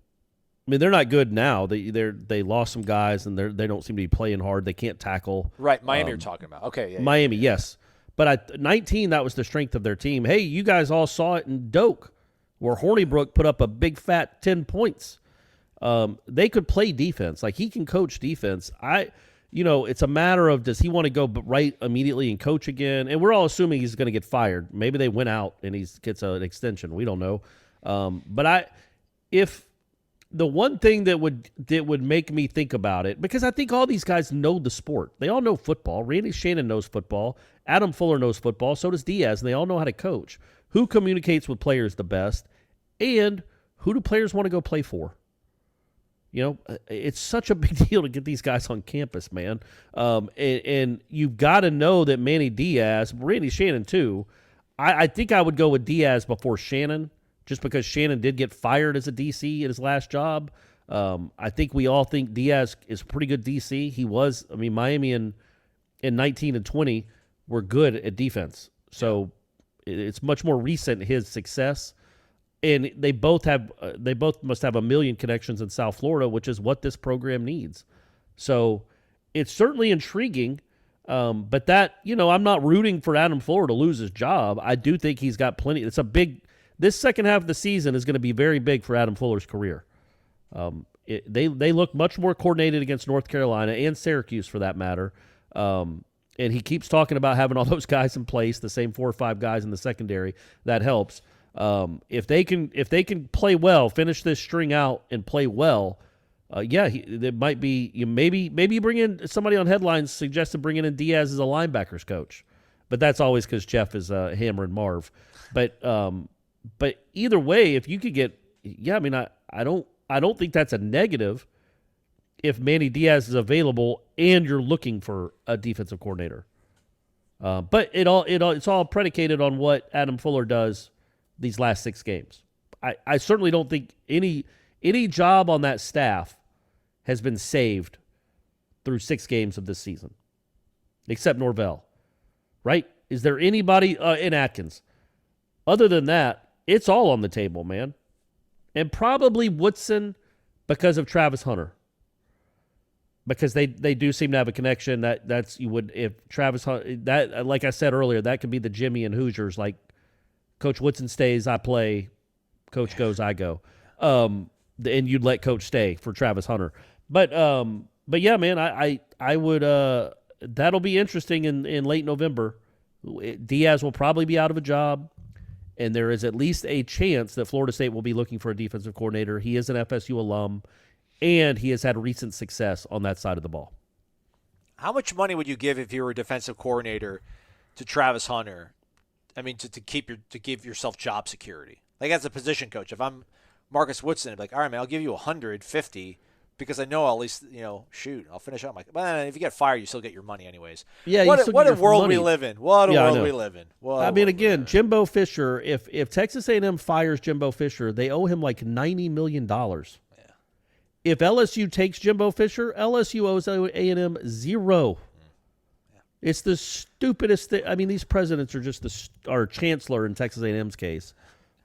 I mean, they're not good now. They lost some guys and they don't seem to be playing hard. They can't tackle. Right, Miami you're talking about. Okay, yeah. Miami, yes. But 19, that was the strength of their team. Hey, you guys all saw it in Doak, where Hornibrook put up a big fat 10 points. They could play defense. Like, he can coach defense. It's a matter of, does he want to go right immediately and coach again? And we're all assuming he's going to get fired. Maybe they went out and he gets an extension. We don't know. If the one thing that would make me think about it, because I think all these guys know the sport. They all know football. Randy Shannon knows football. Adam Fuller knows football. So does Diaz, and they all know how to coach. Who communicates with players the best, and who do players want to go play for? It's such a big deal to get these guys on campus, man. And you've got to know that Manny Diaz, Randy Shannon too, I think I would go with Diaz before Shannon, just because Shannon did get fired as a DC at his last job. I think we all think Diaz is a pretty good DC. He was. I mean, Miami in 19 and 20 were good at defense. So it's much more recent, his success. And they both must have a million connections in South Florida, which is what this program needs. So it's certainly intriguing. But that, I'm not rooting for Adam Fuller to lose his job. I do think he's got plenty. This second half of the season is going to be very big for Adam Fuller's career. They look much more coordinated against North Carolina and Syracuse, for that matter. And he keeps talking about having all those guys in place, the same 4 or 5 guys in the secondary. That helps. If they can play well, finish this string out and play well, there might be maybe bring in somebody on headlines suggested bringing in Diaz as a linebackers coach, but that's always because Jeff is hammering Marv. But either way, if you could get, I don't think that's a negative if Manny Diaz is available and you're looking for a defensive coordinator. But it's all predicated on what Adam Fuller does these last 6 games. I certainly don't think any job on that staff has been saved through 6 games of this season, except Norvell, right? Is there anybody in Atkins? Other than that, it's all on the table, man. And probably Woodson because of Travis Hunter. Because they do seem to have a connection that's you would, if Travis Hunter, that, like I said earlier, that could be the Jimmy and Hoosiers, like Coach Woodson stays, I play, Coach goes, I go. And you'd let Coach stay for Travis Hunter. But yeah, man, I would that'll be interesting in late November. Diaz will probably be out of a job, and there is at least a chance that Florida State will be looking for a defensive coordinator. He is an FSU alum, and he has had recent success on that side of the ball. How much money would you give if you were a defensive coordinator to Travis Hunter? I mean, to give yourself job security. Like as a position coach, if I'm Marcus Woodson, I'd be like, all right, man, I'll give you $150 because I know I'll at least, shoot, I'll finish out well, if you get fired, you still get your money anyways. Yeah, what a world money. we live in. What a world we live in. Again, Jimbo Fisher, if Texas A&M fires Jimbo Fisher, they owe him like $90 million. Yeah. If LSU takes Jimbo Fisher, LSU owes A&M zero. Yeah. It's the stupidest thing. I mean, these presidents are just our chancellor in Texas A&M's case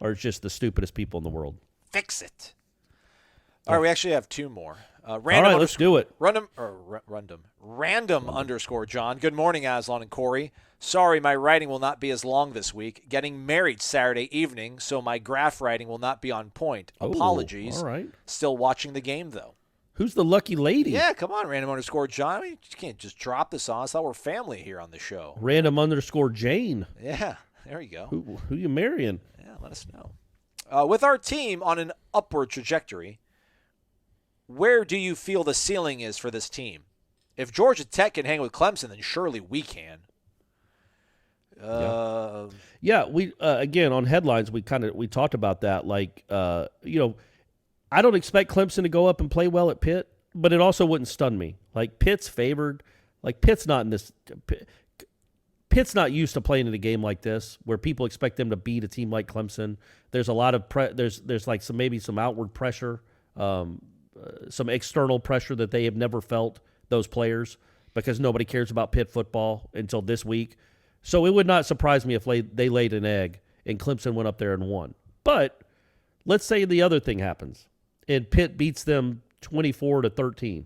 are just the stupidest people in the world. Fix it. All right, we actually have two more. All right, let's do it. Random _ John. Good morning, Aslan and Corey. Sorry, my writing will not be as long this week. Getting married Saturday evening, so my graph writing will not be on point. Apologies. All right. Still watching the game, though. Who's the lucky lady? Yeah, come on, random _ John. I mean, you can't just drop this on us. I thought we're family here on the show. Random _ Jane. Yeah, there you go. Who you marrying? Yeah, let us know. With our team on an upward trajectory, where do you feel the ceiling is for this team? If Georgia Tech can hang with Clemson, then surely we can. We again on headlines we talked about that. Like I don't expect Clemson to go up and play well at Pitt, but it also wouldn't stun me. Like Pitt's favored. Like Pitt's not used to playing in a game like this where people expect them to beat a team like Clemson. There's a lot of there's like some outward pressure, some external pressure that they have never felt, those players, because nobody cares about Pitt football until this week. So it would not surprise me if they laid an egg and Clemson went up there and won. But let's say the other thing happens and Pitt beats them 24-13.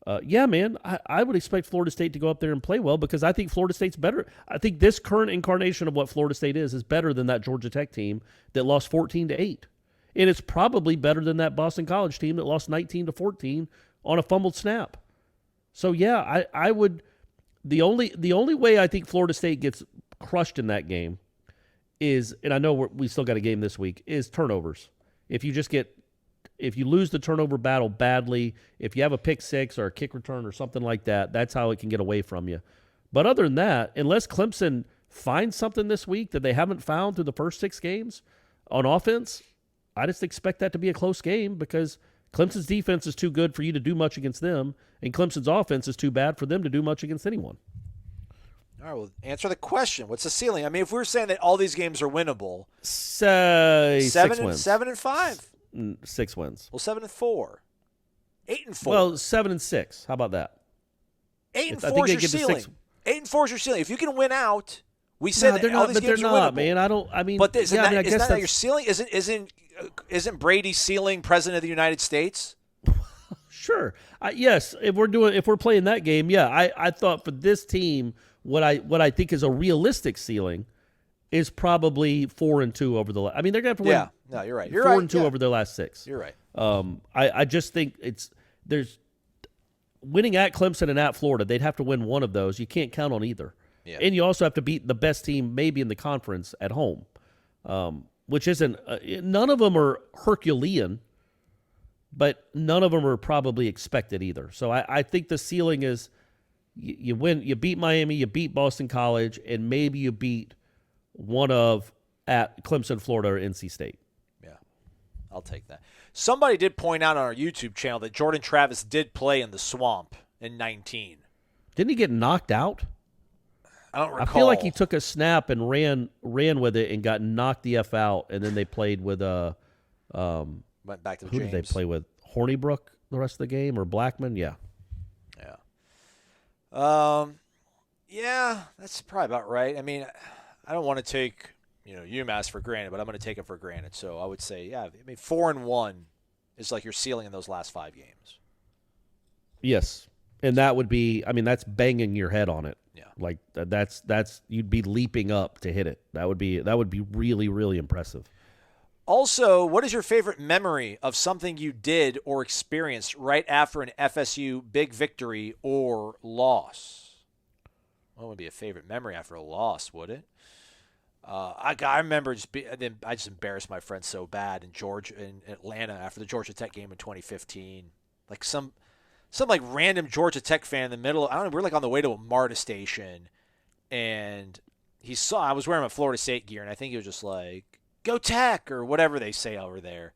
I would expect Florida State to go up there and play well because I think Florida State's better. I think this current incarnation of what Florida State is better than that Georgia Tech team that lost 14-8. And it's probably better than that Boston College team that lost 19-14 on a fumbled snap. So, yeah, I would – the only way I think Florida State gets crushed in that game is – and I know we still got a game this week – is turnovers. If you lose the turnover battle badly, if you have a pick six or a kick return or something like that, that's how it can get away from you. But other than that, unless Clemson finds something this week that they haven't found through the first 6 games on offense, I just expect that to be a close game because Clemson's defense is too good for you to do much against them, and Clemson's offense is too bad for them to do much against anyone. All right, well, answer the question. What's the ceiling? I mean, if we were saying that all these games are winnable, 6 wins. 7-5. 6 wins. Well, 7-4. 8-4. Well, 7-6. How about that? 8-4 is your ceiling. 8-4 is your ceiling. If you can win out, we said that all these games are winnable. Man. Isn't that your ceiling? Isn't Brady ceiling President of the United States? Sure. Yes. If we're playing that game, yeah. I thought for this team, what I think is a realistic ceiling is probably 4-2 over the. I mean, they're gonna have to win. Yeah. No, you're right. You're 4-2 over their last 6. You're right. I just think there's winning at Clemson and at Florida. They'd have to win one of those. You can't count on either. Yeah. And you also have to beat the best team maybe in the conference at home, which isn't none of them are Herculean, but none of them are probably expected either. So I think the ceiling is you win, you beat Miami, you beat Boston College, and maybe you beat one of at Clemson, Florida, or NC State. Yeah, I'll take that. Somebody did point out on our YouTube channel that Jordan Travis did play in the swamp in 19. Didn't he get knocked out? I don't recall. I feel like he took a snap and ran with it and got knocked the F out, and then they played with went back to who James. Did they play with? Hornibrook the rest of the game or Blackman? Yeah. Yeah, that's probably about right. I mean, I don't want to take UMass for granted, but I'm going to take it for granted. So I would say, yeah, I mean, 4-1 is like your ceiling in those last 5 games. Yes, and that would be. I mean, that's banging your head on it. Yeah, like that's you'd be leaping up to hit it. That would be really, really impressive. Also, what is your favorite memory of something you did or experienced right after an FSU big victory or loss? Well, it would be a favorite memory after a loss, would it? I remember I just embarrassed my friends so bad in Atlanta after the Georgia Tech game in 2015. Like some like random Georgia Tech fan in the middle. I don't know. We were like on the way to a MARTA station, and I was wearing my Florida State gear, and I think he was just like, "Go Tech" or whatever they say over there,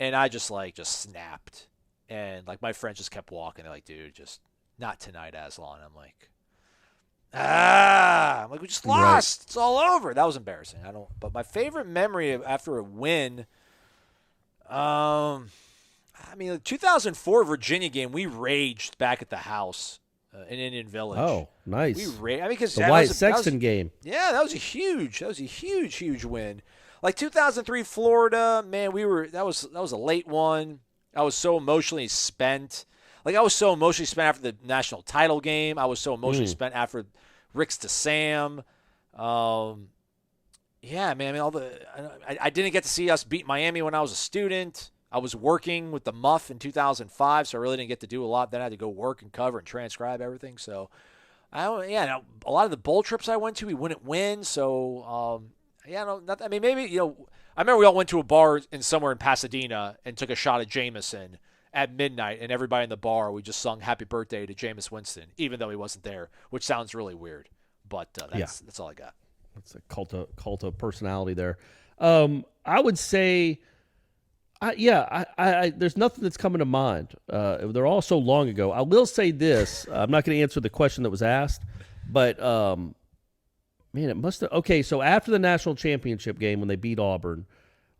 and I just snapped, And, like, my friends just kept walking. They're like, dude, just not tonight, Aslan. I'm like, I'm like, we just lost. Right. It's all over. That was embarrassing. But my favorite memory after a win, the 2004 Virginia game, we raged back at the house in Indian Village. Oh, nice. We raged. Because the Wyatt Sexton game. Yeah, that was a huge win. Like 2003 Florida, man, that was a late one. I was so emotionally spent. Like, I was so emotionally spent after the national title game. I was so emotionally spent after Ricks to Sam. Yeah, man. I mean, I didn't get to see us beat Miami when I was a student. I was working with the Muff in 2005, so I really didn't get to do a lot. Then I had to go work and cover and transcribe everything. So, a lot of the bowl trips I went to, we wouldn't win. So, maybe, I remember we all went to a bar somewhere in Pasadena and took a shot of Jameson at midnight, and everybody in the bar, we just sung Happy Birthday to Jameis Winston, even though he wasn't there, which sounds really weird. But that's all I got. That's a cult of personality there. I would say, there's nothing that's coming to mind. They're all so long ago. I will say this. I'm not going to answer the question that was asked, but it must have. Okay, so after the national championship game when they beat Auburn,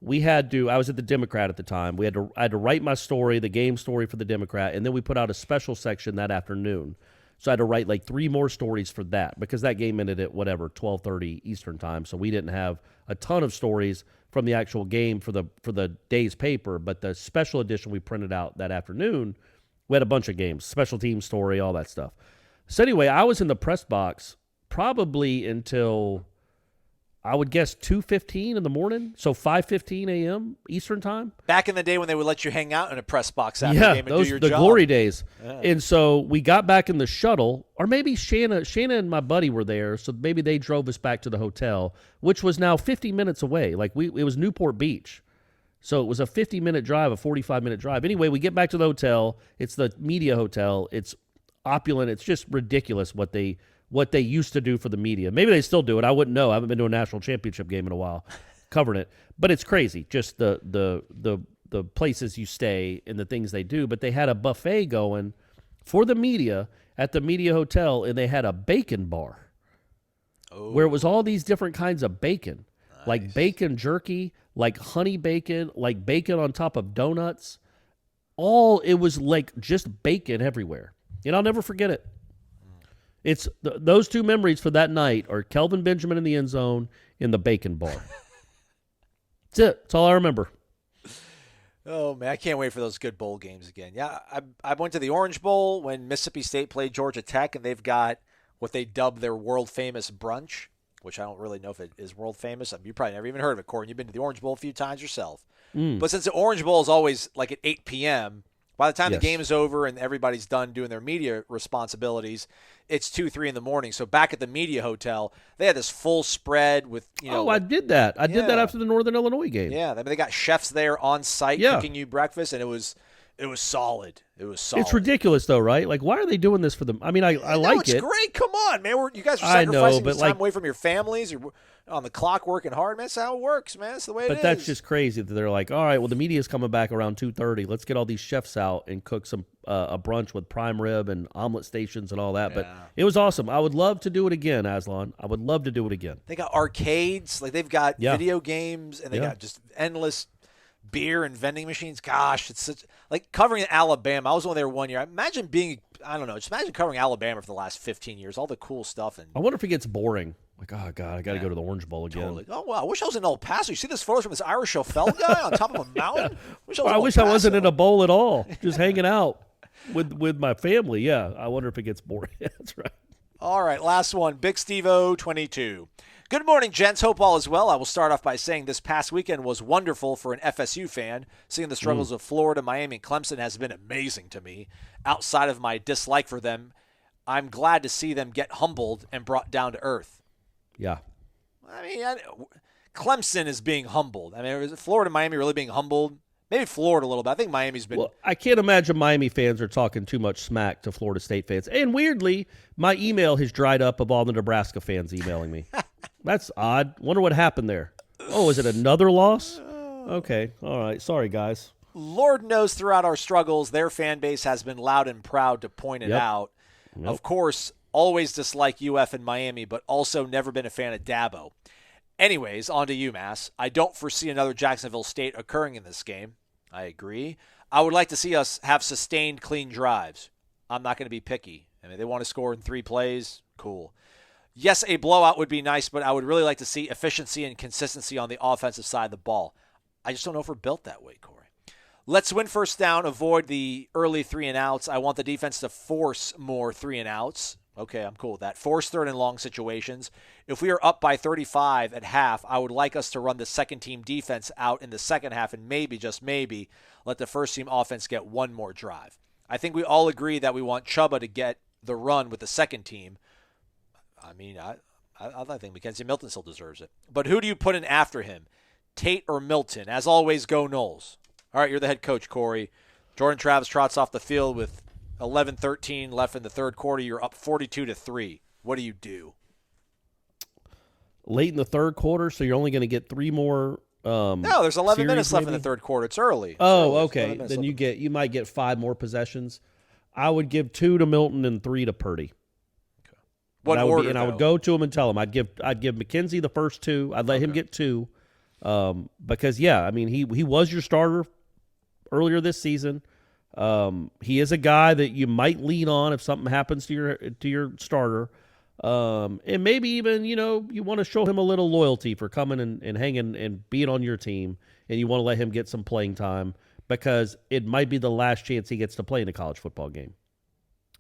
I was at the Democrat at the time. I had to write my story, the game story for the Democrat, and then we put out a special section that afternoon. So I had to write like 3 more stories for that because that game ended at 12:30 Eastern time. So we didn't have a ton of stories from the actual game for the day's paper, but the special edition we printed out that afternoon, we had a bunch of games, special team story, all that stuff. So anyway, I was in the press box probably until, I would guess, 2:15 in the morning, so 5:15 a.m. Eastern time. Back in the day when they would let you hang out in a press box after the game and do your job. The glory days. Yeah. And so we got back in the shuttle, or maybe Shanna and my buddy were there, so maybe they drove us back to the hotel, which was now 50 minutes away. Like it was Newport Beach. So it was a 50-minute drive, a 45-minute drive. Anyway, we get back to the hotel. It's the media hotel. It's opulent. It's just ridiculous what they used to do for the media. Maybe they still do it. I wouldn't know. I haven't been to a national championship game in a while covering it. But it's crazy, just the places you stay and the things they do. But they had a buffet going for the media at the media hotel, and they had a bacon bar where it was all these different kinds of bacon, like bacon jerky, like honey bacon, like bacon on top of donuts. It was like just bacon everywhere. And I'll never forget it. It's those 2 memories for that night are Kelvin Benjamin in the end zone in the bacon bar. That's it. That's all I remember. Oh, man, I can't wait for those good bowl games again. Yeah, I went to the Orange Bowl when Mississippi State played Georgia Tech, and they've got what they dub their world-famous brunch, which I don't really know if it is world-famous. You probably never even heard of it, Corbin. You've been to the Orange Bowl a few times yourself. But since the Orange Bowl is always like at 8 p.m., by the time the game is over and everybody's done doing their media responsibilities, it's 2, 3 in the morning. So back at the media hotel, they had this full spread with, I did that. I did that after the Northern Illinois game. Yeah, they got chefs there on site cooking you breakfast, and it was solid. It was solid. It's ridiculous, though, right? Like, why are they doing this for them? I mean, I like it. It's great. Come on, man. You guys are sacrificing time away from your families. You're on the clock working hard, man. That's how it works, man. That's the way it is. But that's just crazy that they're like, all right, well, the media's coming back around 2:30. Let's get all these chefs out and cook some a brunch with prime rib and omelet stations and all that. Yeah. But it was awesome. I would love to do it again, Aslan. I would love to do it again. They got arcades. Like, they've got video games, and they got just endless beer and vending machines. Gosh, it's such like covering Alabama. I was only there 1 year. Imagine covering Alabama for the last 15 years. All the cool stuff. And I wonder if it gets boring. Like, oh God, I got to go to the Orange Bowl again. Totally. Oh wow, I wish I was in El Paso. You see this photos from this Irish O'Fell guy on top of a mountain? I wish I wasn't in a bowl at all, just hanging out with my family. Yeah, I wonder if it gets boring. That's right. All right, last one. Big Steve-O 22. Good morning, gents. Hope all is well. I will start off by saying this past weekend was wonderful for an FSU fan. Seeing the struggles of Florida, Miami, and Clemson has been amazing to me. Outside of my dislike for them, I'm glad to see them get humbled and brought down to earth. Yeah. I mean, Clemson is being humbled. I mean, is Florida, Miami really being humbled? Maybe Florida a little bit. I think Miami's been. Well, I can't imagine Miami fans are talking too much smack to Florida State fans. And weirdly, my email has dried up of all the Nebraska fans emailing me. That's odd. Wonder what happened there. Oh, is it another loss? Okay. All right. Sorry, guys. Lord knows throughout our struggles, their fan base has been loud and proud to point it out. Yep. Of course, always dislike UF and Miami, but also never been a fan of Dabo. Anyways, on to UMass. I don't foresee another Jacksonville State occurring in this game. I agree. I would like to see us have sustained clean drives. I'm not going to be picky. I mean, they want to score in 3 plays. Cool. Yes, a blowout would be nice, but I would really like to see efficiency and consistency on the offensive side of the ball. I just don't know if we're built that way, Corey. Let's win first down, avoid the early 3-and-outs. I want the defense to force more 3-and-outs. Okay, I'm cool with that. Force 3rd and long situations. If we are up by 35 at half, I would like us to run the second-team defense out in the second half and maybe, just maybe, let the first-team offense get one more drive. I think we all agree that we want Chubba to get the run with the second team. I mean, I think McKenzie Milton still deserves it. But who do you put in after him? Tate or Milton? As always, go Noles. All right, you're the head coach, Corey. Jordan Travis trots off the field with 11-13 left in the third quarter. You're up 42-3. What do you do? Late in the third quarter, so you're only going to get 3 more. No, there's 11 minutes left in the third quarter. It's early. Okay. Then you might get 5 more possessions. I would give 2 to Milton and 3 to Purdy. Okay. What order? I would go to him and tell him I'd give McKenzie the first 2. I'd let him get 2. Because I mean he was your starter earlier this season. He is a guy that you might lean on if something happens to your starter. And maybe even, you want to show him a little loyalty for coming and hanging and being on your team, and you want to let him get some playing time because it might be the last chance he gets to play in a college football game.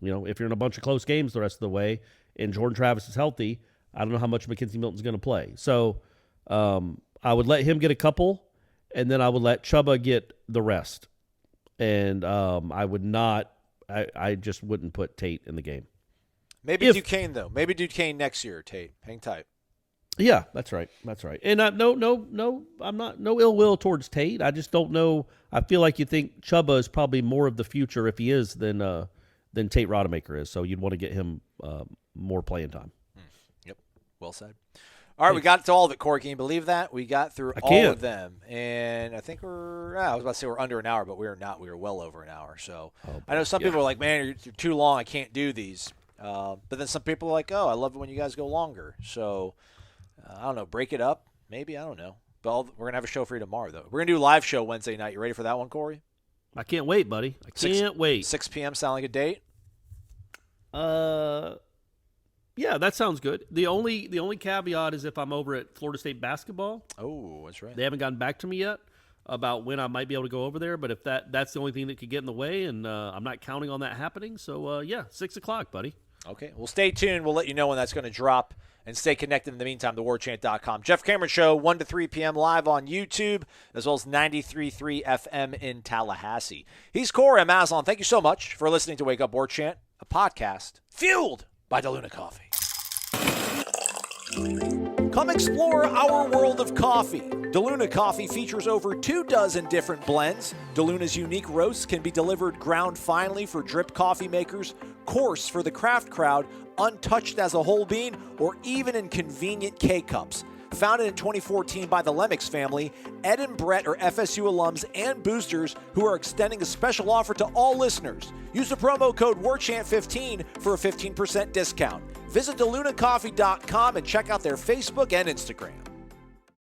If you're in a bunch of close games the rest of the way and Jordan Travis is healthy, I don't know how much McKenzie Milton's going to play. So I would let him get a couple, and then I would let Chubba get the rest. And I would not – I just wouldn't put Tate in the game. Maybe Duquesne, though. Maybe Duquesne next year, Tate. Hang tight. Yeah, that's right. That's right. And I'm not no ill will towards Tate. I just don't know. I feel like you think Chubba is probably more of the future if he is than Tate Rodemaker is. So you'd want to get him more playing time. Yep. Well said. All right, we got to all of it, Corey. Can you believe that? We got through all of them. And I think I was about to say we're under an hour, but we are not. We are well over an hour. So I know some people are like, man, you're too long. I can't do these. But then some people are like, oh, I love it when you guys go longer. So, I don't know, break it up. Maybe, I don't know. But we're going to have a show for you tomorrow, though. We're going to do a live show Wednesday night. You ready for that one, Corey? I can't wait, buddy. I can't wait. 6 p.m. sound like a date? Yeah, that sounds good. The only caveat is if I'm over at Florida State basketball. Oh, that's right. They haven't gotten back to me yet about when I might be able to go over there. But if that's the only thing that could get in the way, and I'm not counting on that happening. So, 6 o'clock, buddy. Okay. Well, stay tuned. We'll let you know when that's going to drop. And stay connected in the meantime, thewarchant.com. Jeff Cameron Show, 1 to 3 p.m. live on YouTube, as well as 93.3 FM in Tallahassee. He's Corey. I'm Aslan. Thank you so much for listening to Wake Up Warchant, a podcast fueled by DeLuna Coffee. Come explore our world of coffee. DeLuna Coffee features over 24 different blends. DeLuna's unique roasts can be delivered ground finely for drip coffee makers, coarse for the craft crowd, untouched as a whole bean, or even in convenient K-Cups. Founded in 2014 by the Lennox family, Ed and Brett are FSU alums and boosters who are extending a special offer to all listeners. Use the promo code WARCHANT15 for a 15% discount. Visit DeLunaCoffee.com and check out their Facebook and Instagram.